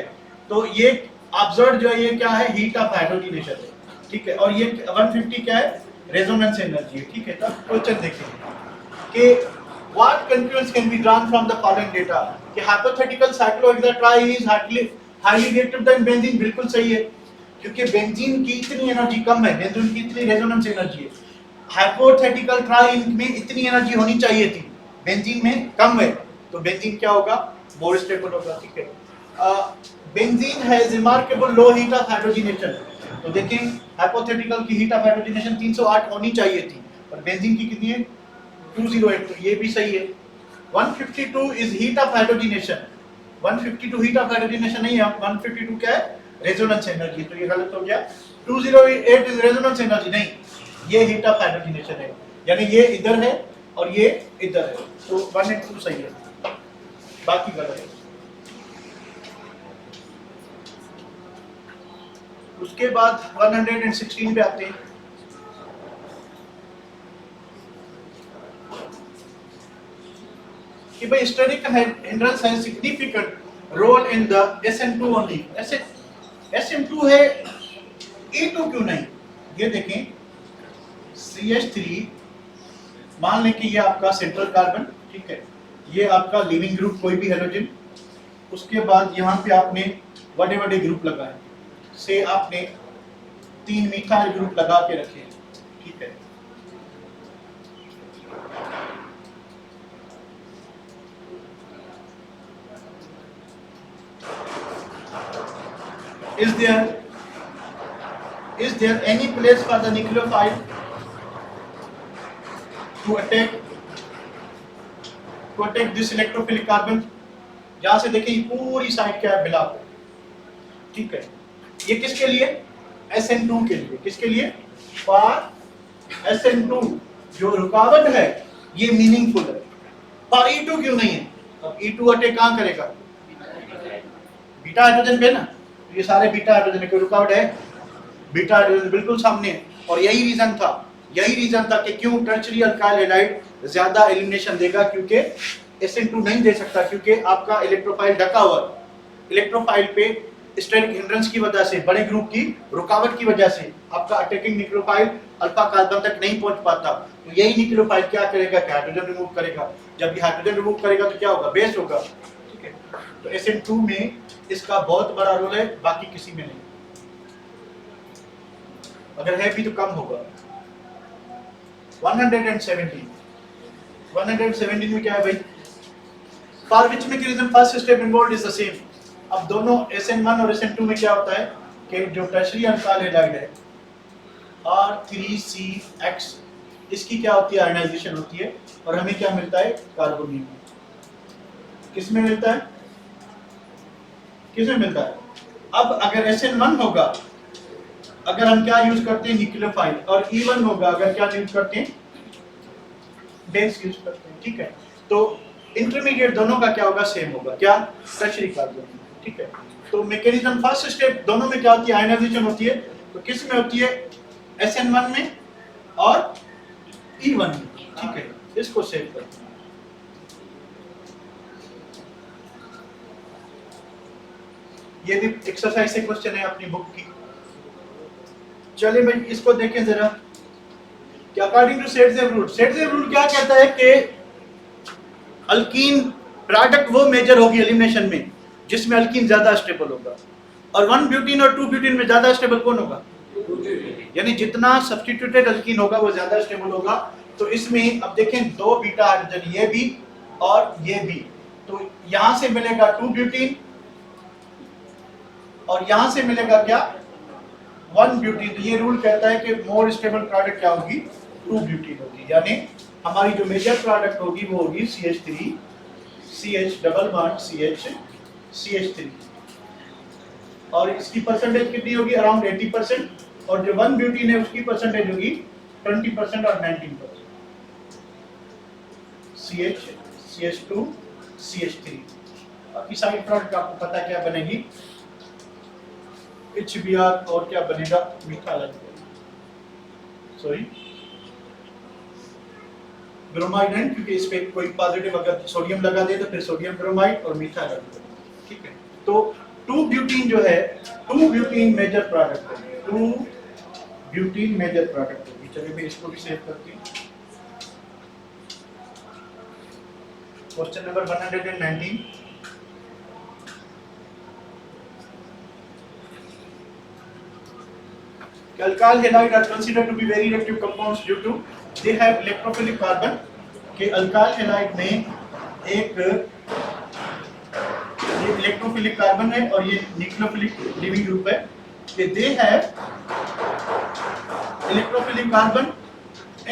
तो ये ऑब्जर्व्ड जो है ये क्या है, हीट ऑफ हाइड्रोजनेशन है, ठीक है। और ये 150 क्या है, रेजोनेंस एनर्जी है, ठीक है। तब क्वेश्चन देखें कि what conclusions can be drawn from the following data, कि hypothetical cyclohexatri is highly reactive than benzene, बिल्कुल सही है, क्योंकि बेंजीन की इतनी एनर्जी कम है, बेंजीन की इतनी रेजोनेंस एनर्जी है। हाइपोथेटिकल ट्राई में इतनी एनर्जी होनी चाहिए थी, बेंजीन में कम है, तो बेंजीन क्या होगा, मोर स्टेबल होगा, ठीक है। Benzene has remarkable low heat of hydrogenation, तो देखें हाइपोथेटिकल की हीट ऑफ हाइड्रोजनेशन 308 होनी चाहिए थी, और बेंजीन की कितनी है, 208, तो ये भी सही है। 152 is heat of hydrogenation, 152 heat of hydrogenation नहीं है, 152 क्या है, रेजोनेंस एनर्जी, तो ये गलत हो गया। 208 इज रेजोनेंस एनर्जी, नहीं, ये हीट ऑफ हाइड्रोजनेशन है, यानी ये इधर है और ये इधर है, तो 1 और 2 सही है, बाकी गलत है। उसके बाद 116 पे आते हैं। कि भाई steric hindrance has significant role in the SN2 only, ऐसे SN2 है, E2 क्यों नहीं, ये देखें CH3, मान लें कि ये आपका सेंट्रल कार्बन, ठीक है, ये आपका लिविंग ग्रुप कोई भी हेलोजन, उसके बाद यहाँ पे आपने बड़े बड़े ग्रुप लगाए, से आपने 3 मिथाइल ग्रुप लगा के रखे, ठीक है। Is there any place for the nucleophile to attack this electrophilic carbon? जहां से देखें पूरी साइड क्या है, बिलाप, ठीक है। ये किसके लिए, SN2 के लिए, किसके लिए, फॉर SN2, जो रुकावट है ये मीनिंगफुल है, और E2 क्यों नहीं है। अब E2 अटैक कहां करेगा, बीटा हाइड्रोजन पे ना, ये सारे बीटा हाइड्रोजन की रुकावट है, बीटा हाइड्रोजन बिल्कुल सामने है, और यही रीजन था कि क्यों टर्शियरी अल्काइल हैलाइड ज्यादा एलिमिनेशन देगा, क्योंकि SN2 नहीं दे सकता, क्योंकि आपका इलेक्ट्रोफाइल ढका हुआ, इलेक्ट्रोफाइल पे स्टेरिक हिंड्रेंस की वजह से, बड़े ग्रुप की रुकावट की वजह से आपका अटैकिंग न्यूक्लियोफाइल अल्फा कार्बन तक नहीं पहुंच पाता, तो यही न्यूक्लियोफाइल क्या करेगा कि हाइड्रोजन रिमूव करेगा, जब ये हाइड्रोजन रिमूव करेगा तो क्या होगा, बेस होगा, ठीक है। तो SN2 में इसका बहुत बड़ा रोल है, बाकी किसी में नहीं, अगर है भी तो कम होगा। 117 में क्या है भाई, for which mechanism first step involved is the same. अब दोनों SN1 और SN2 में क्या होता है कि जो टर्शियरी अल्काइल हैलाइड है R3CX, इसकी क्या होती है, आयनाइजेशन होती है, और हमें क्या मिलता है, कार्बोनियम। किसमें मिलता है, किसमें मिलता है। अब अगर SN1 होगा, अगर हम क्या यूज करते हैं, न्यूक्लियोफाइल, और E1 होगा अगर क्या यूज करते हैं, बेस यूज करते हैं, ठीक है। तो इंटरमीडिएट दोनों का क्या होगा, सेम होगा, क्या, टर्शियरी कार्बन, ठीक है। तो मैकेनिज्म फर्स्ट स्टेप दोनों में क्या होती है, आयनाइजेशन होती है, तो किस में होती है, SN1 में और E1 में, ठीक है। इसको सेव करते हैं। ये भी एक्सरसाइज से क्वेश्चन है अपनी बुक की। चलिए भाई इसको देखें जरा, कि अकॉर्डिंग टू सेडजेव रूल क्या कहता है कि अल्कीन प्रोडक्ट वो मेजर होगी एलिमिनेशन में जिसमें अल्कीन ज्यादा स्टेबल होगा, और 1 ब्यूटीन और 2 ब्यूटीन में ज्यादा स्टेबल कौन होगा, यानी जितना सब्स्टिट्यूटेड अल्कीन होगा वो ज्यादा स्टेबल होगा। तो इसमें अब देखें 2 बीटा हाइड्रोजन, ये भी और ये भी, तो यहां से मिलेगा 2 ब्यूटीन और यहां से मिलेगा क्या, 1 ब्यूटीन। तो ये रूल कहता है कि मोर स्टेबल प्रोडक्ट क्या होगी, 2 ब्यूटीन होगी, यानी हमारी जो मेजर प्रोडक्ट होगी वो होगी CH3 CH double bond CH3, और इसकी परसेंटेज कितनी होगी, अराउंड 80%, और जो 1 ब्यूटीन है उसकी परसेंटेज होगी 20% और 19%। CH2 CH3, बाकी साइड प्रोडक्ट आपको पता क्या बनेगी, HBr और क्या बनेगा, मिथाइल अल्कोहल, सॉरी ब्रोमाइड है, क्योंकि इस पे कोई पॉजिटिव अगर सोडियम लगा दे तो फिर सोडियम ब्रोमाइड और मिथाइल अल्कोहल, ठीक है। तो 2-ब्यूटीन जो है, 2-ब्यूटीन मेजर प्रोडक्ट है, 2-ब्यूटीन मेजर प्रोडक्ट है। चलिए मैं इसको भी सेव करती हूँ। Question number 119, alkyl halide are considered to be very reactive compounds due to they have electrophilic carbon। के alkyl halide में एक ये इलेक्ट्रोफिलिक कार्बन है और ये न्यूक्लियोफिलिक लिविंग ग्रुप है। कि they have electrophilic carbon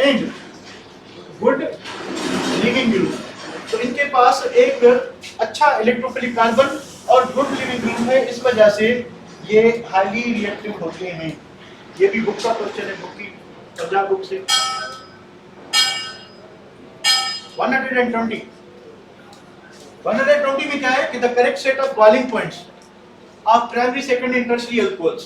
and good living group। तो इनके पास एक अच्छा इलेक्ट्रोफिलिक कार्बन और गुड लिविंग ग्रुप है, इस वजह से ये हाईली रिएक्टिव होते हैं। ये भी बुक का क्वेश्चन है, बुक की पंजाब बुक से। 120 में क्या है कि the correct set of boiling points of primary secondary and tertiary alcohols.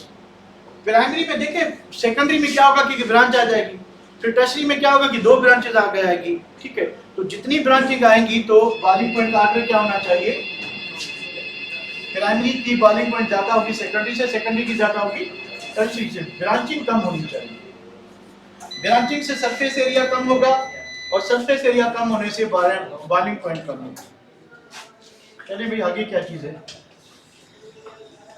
Primary में देखें, सेकेंडरी में क्या होगा कि ब्रांच आ जाएगी, फिर टर्शियरी में क्या होगा कि 2 ब्रांचेस आ जाएगी, ठीक है। तो जितनी ब्रांचेस आएंगी तो बॉइलिंग पॉइंट का आर्डर क्या होना चाहिए, प्राइमरी की बॉइलिंग पॉइंट ज्यादा होगी सेकेंडरी से, सेकेंडरी की ज्यादा होगी टर्शियरी से। ब्रांचिंग कम होनी चाहिए, ब्रांचिंग से सरफेस एरिया कम होगा और सरफेस एरिया कम होने से बॉइलिंग पॉइंट कम होगा। चलिए भाई आगे क्या चीज है।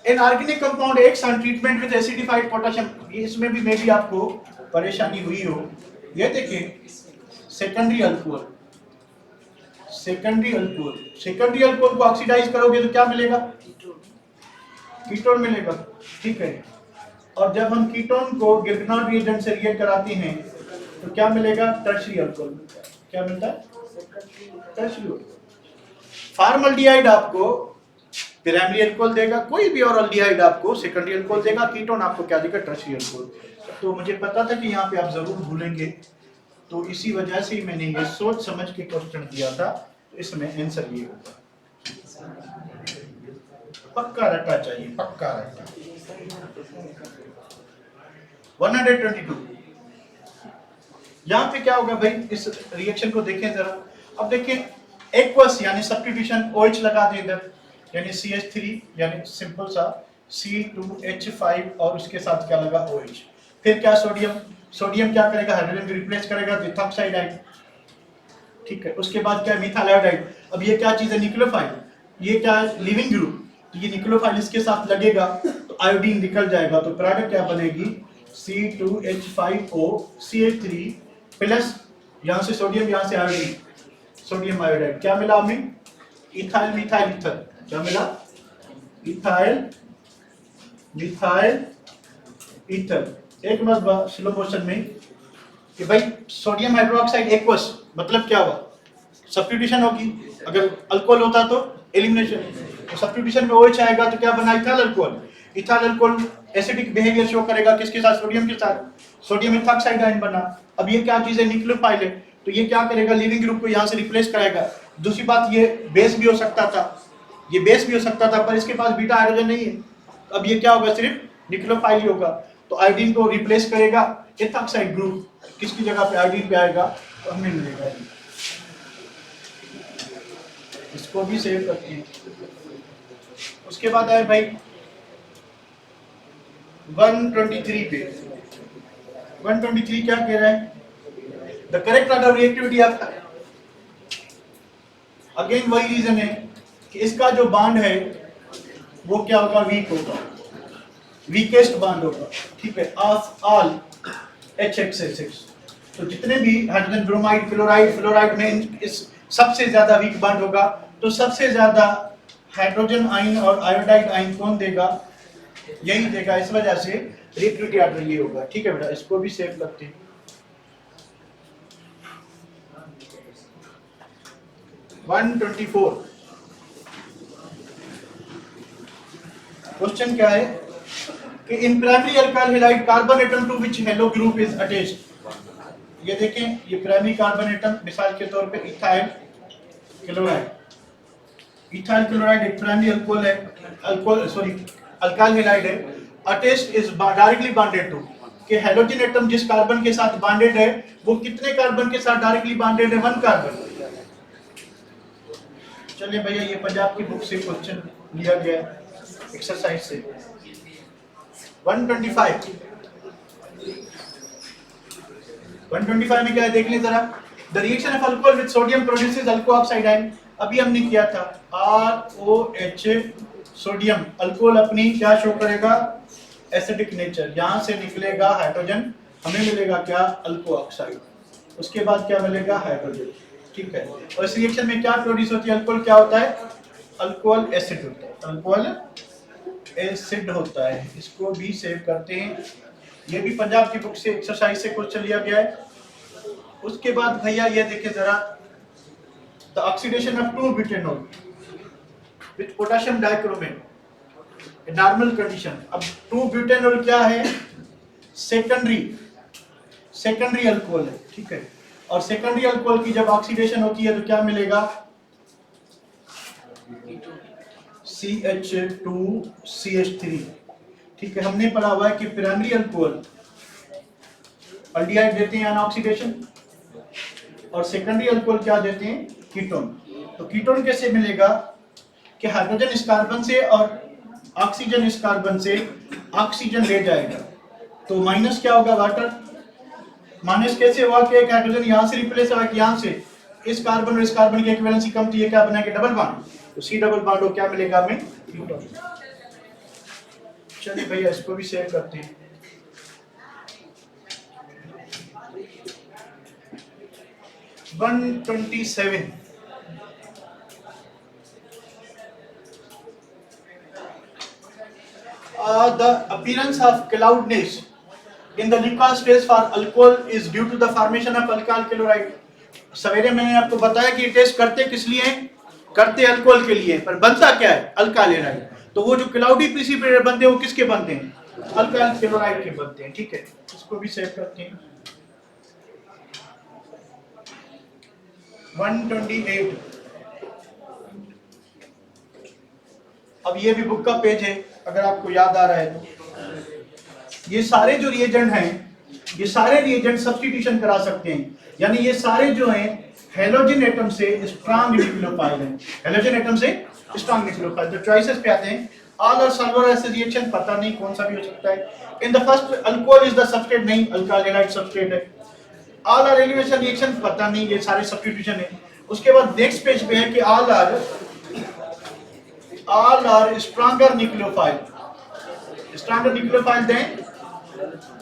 An organic compound acts on treatment with acidified potassium। ये इसमें भी मे भी आपको परेशानी हुई हो। ये देखिए secondary alcohol, secondary alcohol, secondary alcohol को ऑक्सीडाइज करोगे तो क्या मिलेगा, कीटोन मिलेगा, ठीक है। और जब हम कीटोन को गिब्रेनॉल रिएजेंट से रिएक्ट कराते हैं तो क्या मिलेगा, टर्शियरी अल्कोहल। क्या मिलता है, टर्शियरी। फॉर्मल्डिहाइड आपको प्राइमरी अल्कोहल देगा, कोई भी और अल्डिहाइड आपको सेकेंडरी अल्कोहल देगा, कीटोन आपको क्या देगा, टर्शियरी अल्कोहल। तो मुझे पता था कि यहाँ पे आप जरूर भूलेंगे, तो इसी वजह से मैंने ये सोच समझ के क्वेश्चन किया था। इसमें आंसर ये होगा, पक्का रटा चाहिए, पक्का रटा। 122 यहाँ पे क्या होगा भाई, इस रिएक्शन को देखें जरा। अब देखें एक्वस यानी सब्स्टिट्यूशन OH लगा दे इधर, यानी CH3 यानी सिंपल सा C2H5 और उसके साथ क्या लगा, OH। फिर क्या, सोडियम, सोडियम क्या करेगा, हाइड्रोजन को रिप्लेस करेगा इथॉक्साइड आइड, ठीक है। उसके बाद क्या, मिथाइल आयोडाइड। अब ये क्या चीज है, न्यूक्लियोफाइल, ये क्या है, लिविंग ग्रुप। तो ये न्यूक्लियोफाइल इसके साथ लगेगा तो आयोडीन निकल जाएगा, तो प्रोडक्ट क्या बनेगी, C2H5O CH3 प्लस यहाँ से सोडियम, यहाँ से आयोडीन, सोडियम आयोडाइड। क्या मिला हमें, इथाइल मिथाइल ईथर। क्या मिला, इथाइल मिथाइल ईथर। एक बार स्लो मोशन में कि भाई सोडियम हाइड्रोक्साइड एक्वस मतलब क्या हुआ, सब्स्टिट्यूशन होगी। अगर अल्कोहल होता तो एलिमिनेशन, तो सब्स्टिट्यूशन में OH आएगा तो क्या बना, ethyl alcohol. Ethyl alcohol acidic behaviour show करेगा, किसके साथ, सोडियम के साथ, सोडियम इथॉक्साइड आयन बना। अब ये क्या चीज है, न्यूक्लियोफाइल है, तो ये क्या करेगा, लिविंग ग्रुप को यहाँ से रिप्लेस कराएगा। दूसरी बात, ये बेस भी हो सकता था, ये बेस भी हो सकता था, पर इसके पास बीटा हाइड्रोजन नहीं है। अब ये क्या होगा, सिर्फ न्यूक्लियोफाइल ही होगा, तो आयोडीन को रिप्लेस करेगा इथॉक्साइड ग्रुप, किसकी जगह पे, आयोडीन पे आएगा, तो हमें मिलेगा। इसको भी सेव करते हैं। उसके बाद आए भाई 123 पे। 123 क्या कह रहा है, the correct order reactivity of, again वही रीजन है कि इसका जो बांड है वो क्या होगा, वीक होगा, वीकेस्ट बांड होगा, ठीक है, ऑफ ऑल HXSX। तो जितने भी हाइड्रोजन ब्रोमाइड फ्लोराइड, फ्लोराइड में इस सबसे ज्यादा वीक बांड होगा, तो सबसे ज्यादा हाइड्रोजन आयन और आयोडाइड आयन कौन देगा, यही देगा। इस वजह से रिएक्टिविटी ऑर्डर ये होगा, ठीक है बेटा। इसको भी सेव करते हैं। 124 क्वेश्चन क्या है कि in primary alkyl halide carbon atom to which halo group is attached. ये देखें, ये प्राइमरी कार्बन एटम, मिसाल के तौर पे इथाइल क्लोराइड। इथाइल क्लोराइड एक प्राइमरी अल्कोहल है, अल्कोहल सॉरी अल्काइल हैलाइड है, attest is directly bonded to, कि हेलोजन एटम जिस कार्बन के साथ बॉन्डेड है वो कितने कार्बन के साथ डायरेक्टली बॉन्डेड है, 1 कार्बन। चलिए भैया ये पंजाब की बुक से क्वेश्चन लिया गया है एक्सरसाइज से। 125 में क्या है देख लें जरा। The reaction of alcohol with sodium produces alkoxide ion. अभी हमने किया था ROH सोडियम, अल्कोहल अपनी क्या शो करेगा, एसिडिक नेचर, यहां से निकलेगा हाइड्रोजन, हमें मिलेगा क्या, अल्को ऑक्साइड, उसके बाद क्या मिलेगा, हाइड्रोजन, ठीक है। और इस रिएक्शन में क्या प्रोड्यूस होती है, अल्कोहल क्या होता है, अल्कोहल एसिड होता है, अल्कोहल एसिड होता है। इसको भी सेव करते हैं, ये भी पंजाब की बुक से एक्सरसाइज से क्वेश्चन लिया गया है। उसके बाद भैया ये देखिए जरा, द ऑक्सीडेशन ऑफ 2-बुटेनॉल with potassium dichromate in normal condition. अब 2-बुटेनॉल क्या है, सेकेंडरी अल्कोहल है, ठीक है। और सेकेंडरी अल्कोहल की जब ऑक्सीडेशन होती है तो क्या मिलेगा, CH2CH3, ठीक है। हमने पढ़ा हुआ है कि प्राइमरी अल्कोहल अल्डिहाइड देते हैं अनऑक्सीडेशन, और सेकेंडरी अल्कोहल क्या देते हैं, कीटोन। तो कीटोन कैसे मिलेगा कि हाइड्रोजन इस कार्बन से और ऑक्सीजन इस कार्बन से ऑक्सीजन ले जाएगा, तो माइनस क्या होगा, वाटर। माइनस कैसे हुआ कि एक हाइड्रोजन यहां से रिप्लेस हुआ, यहां से इस कार्बन और इस कार्बन की इक्विवेलेंसी कम थी, ये क्या बनाएगा, डबल बॉन्ड, तो C डबल बॉन्ड हो क्या मिलेगा हमें, कीटोन। चलिए भैया इसको भी सेव करते हैं। The appearance of cloudiness in the liquid stage for alcohol is due to the formation of alkyl chloride। सवेरे मैंने आपको बताया कि टेस्ट करते किस लिए हैं, करते अल्कोहल के लिए, पर बनता क्या है, अल्काइल हैलाइड। तो वो जो क्लाउडी प्रिसिपिटेट बनते हैं वो किसके बनते हैं, अल्काइल क्लोराइड के बनते हैं, ठीक है। इसको भी सेव करते हैं। 128। अब ये भी बुक का पेज है अगर आपको याद आ रहा है तो। ये सारे जो रिएजेंट हैं, ये सारे रिएजेंट सब्स्टिट्यूशन करा सकते हैं, यानी ये सारे जो हैं हेलोजन एटम से स्ट्रांग न्यूक्लियोफाइल हैं, हेलोजन एटम से स्ट्रांग न्यूक्लियोफाइल। तो चॉइसेस पे आते हैं, all are sulphur acid reaction, पता नहीं कौन सा भी हो सकता है। In the first alcohol is the substrate, नहीं, अल्काइल हैलाइड सबस्ट्रेट है। ऑल आर एलिमिनेशन रिएक्शन, पता नहीं, ये सारे सब्स्टिट्यूशन है। उसके बाद नेक्स्ट पेज पे है कि all are stronger nucleophile, stronger nucleophile than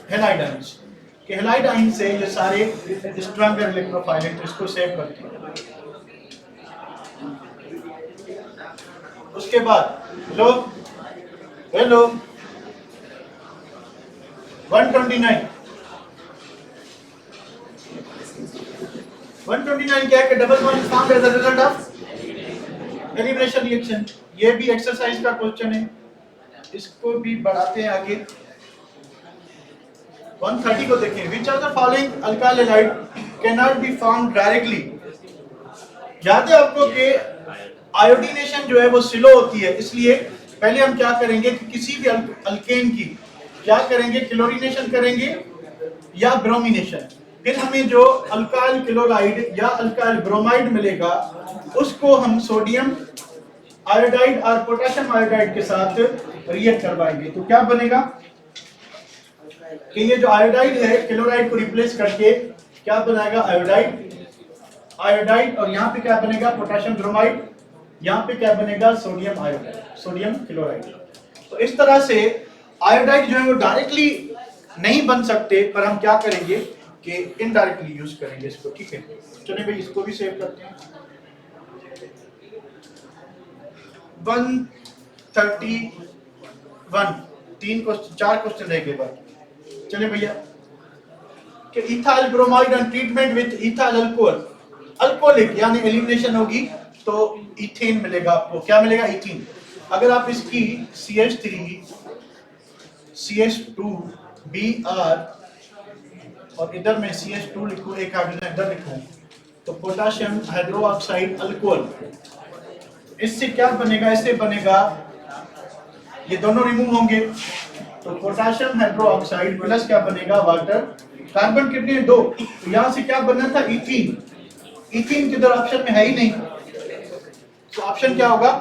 halide ions, कि हैलाइड आयन से ये सारे स्ट्रॉन्गर न्यूक्लियोफाइल हैं। तो इसको सेव करते हैं। उसके बाद लो हेलो 129 क्या है कि double bond formed as a result of elimination reaction. ये भी एक्सरसाइज का क्वेश्चन है, इसको भी बढ़ाते हैं आगे। 130 को देखें, which of the following alkyl halide can not be formed directly. याद है आपको कि आयोडीनेशन जो है वो स्लो होती है, इसलिए पहले हम क्या करेंगे कि किसी भी अल्केन की क्या करेंगे, क्लोरीनेशन करेंगे या ब्रोमिनेशन, फिर हमें जो अल्काइल क्लोराइड या अल्काइल ब्रोमाइड मिलेगा उसको हम सोडियम आयोडाइड और पोटेशियम आयोडाइड के साथ रिएक्ट करवाएंगे। तो क्या बनेगा कि ये जो आयोडाइड है क्लोराइड को रिप्लेस करके क्या बनाएगा, आयोडाइड, और यहाँ पे क्या बनेगा, पोटेशियम ब्रोमाइड, यहाँ पे क्या बनेगा, सोडियम आयोडाइड, सोडियम क्लोराइड। तो इस तरह से आयोडाइड जो है वो डायरेक्टली नहीं बन सकते, पर हम क्या करेंगे कि इनडायरेक्टली यूज करेंगे इसको, ठीक है। चलिए भाई इसको भी सेव करते हैं। 131, 4 क्वेश्चन रह गए बाद। चलिए भैया कि ethyl bromide and treatment with ethyl alcohol, alcoholic यानी एलिमिनेशन होगी तो इथेन मिलेगा आपको, क्या मिलेगा, इथीन। अगर आप इसकी CH3 CH2 Br और इधर में CH2 लिखूं, एक हाइड्रोजन इधर लिखूं, तो पोटेशियम हाइड्रोक्साइड अल्कोहल, इससे क्या बनेगा, इससे बनेगा, ये दोनों रिमूव होंगे, तो पोटेशियम हाइड्रोक्साइड प्लस क्या बनेगा वाटर, कार्बन कितने हैं 2, तो यहां से क्या बनना था इथीन, इथीन किधर ऑप्शन में है ही नहीं, तो ऑप्शन क्या होगा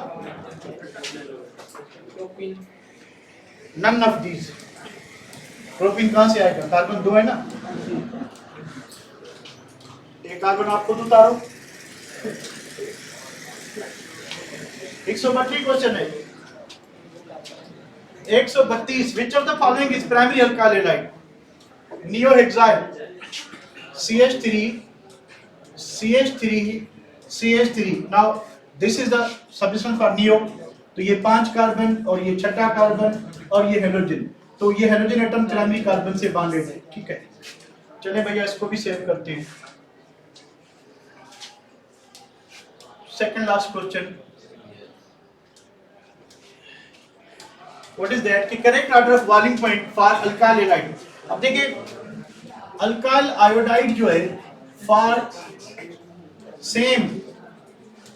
नन ऑफ दीज। प्रोपीन कहां से आएगा, कार्बन 2 है ना, एक कार्बन आपको उतारो। 132 क्वेश्चन है, 132 which of the following is primary alkyl halide, neohexyl CH3 CH3 CH3। Now this is the substitution for neo, तो ये 5 कार्बन और ये छठा कार्बन और ये हाइड्रोजन, तो ये हाइड्रोजन एटम प्राइमरी कार्बन से बॉन्डेड है, ठीक है। चलें भैया इसको भी सेव करते हैं। Second last question, what is that कि correct order of boiling point for alkyl halide. अब देखिए अल्काइल आयोडाइड जो है फॉर सेम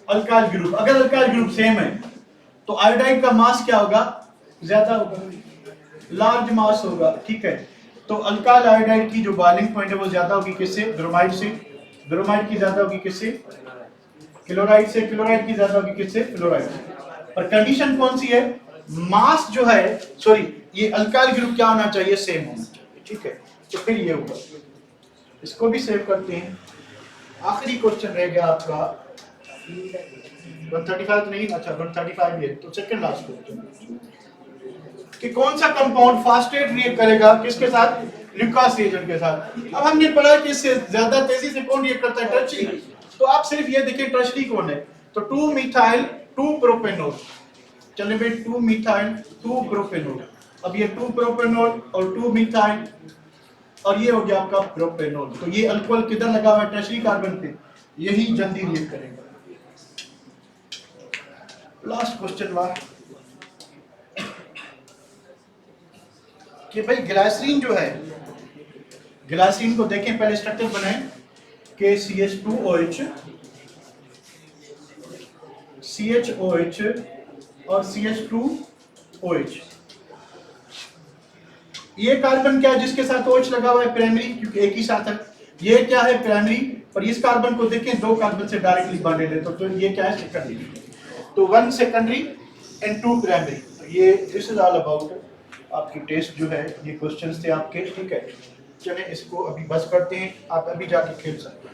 अल्काइल ग्रुप, अगर अल्काइल ग्रुप सेम है तो आयोडाइड का मास क्या होगा, ज्यादा होगा, लार्ज मास होगा, ठीक है। तो अल्काइल आयोडाइड की जो बॉइलिंग पॉइंट है वो ज्यादा होगी किससे, ब्रोमाइड से, ब्रोमाइड की ज्यादा होगी किससे, क्लोराइड से, क्लोराइड की ज्यादा होगी किससे, फ्लोराइड से। और कंडीशन कौन सी है, मास जो है, सॉरी ये अल्काइल ग्रुप क्या होना चाहिए, सेम होना चाहिए, ठीक है। तो फिर ये होगा, इसको भी सेव करते हैं। आखिरी क्वेश्चन रह गया आपका 135 नहीं, अच्छा 135 है, तो सेकंड लास्ट क्वेश्चन कि कौन सा कंपाउंड फास्टेट रिएक्ट करेगा किसके साथ, ल्यूकास रिएजेंट के साथ। अब हमने पढ़ा कि इससे ज्यादा तेजी से कौन रिएक्ट करता है, टर्शरी। तो आप सिर्फ ये देखिए टर्शरी कौन है, तो 2 मिथाइल 2 प्रोपेनॉल, चलिए भाई 2 मिथाइल 2 प्रोपेनॉल, अब ये 2 प्रोपेनॉल और 2 मिथाइल और ये हो गया आपका प्रोपेनॉल, तो ये अल्कोहल किधर लगा हुआ है, टर्शरी कार्बन पे, यही जल्दी रिएक्ट करेगा। लास्ट क्वेश्चन वाह कि भाई ग्लाइसरीन जो है, ग्लाइसरीन को देखें पहले स्ट्रक्चर बनाएं, KCH2OH CHOH और CH2OH। ये कार्बन क्या है जिसके साथ OH लगा हुआ है, प्राइमरी, क्योंकि एक ही साथ है। ये क्या है प्राइमरी, और इस कार्बन को देखें 2 कार्बन से डायरेक्टली बॉन्डेड है, तो ये क्या है सेकेंडरी, तो 1 सेकेंडरी एंड 2 प्राइमरी। तो ये दिस इज ऑल अबाउट आपकी टेस्ट जो है, ये क्वेश्चंस थे आपके, ठीक है। चलें इसको अभी बस करते हैं, आप अभी जाके खेल सकते हैं।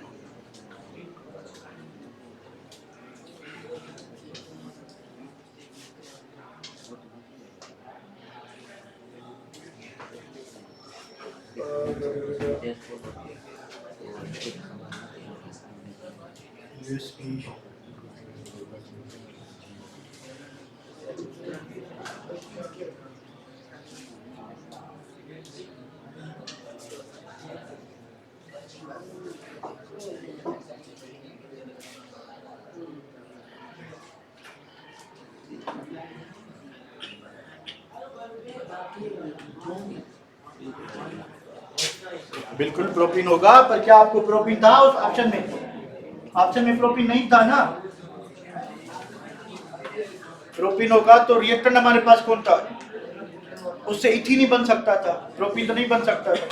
बिल्कुल प्रोटीन होगा, पर क्या आपको प्रोटीन था उस ऑप्शन में, ऑप्शन में प्रोटीन नहीं था ना। प्रोटीन होगा तो रिएक्टेंट हमारे पास कौन था, उससे इथीन ही बन सकता था, प्रोटीन तो नहीं बन सकता था।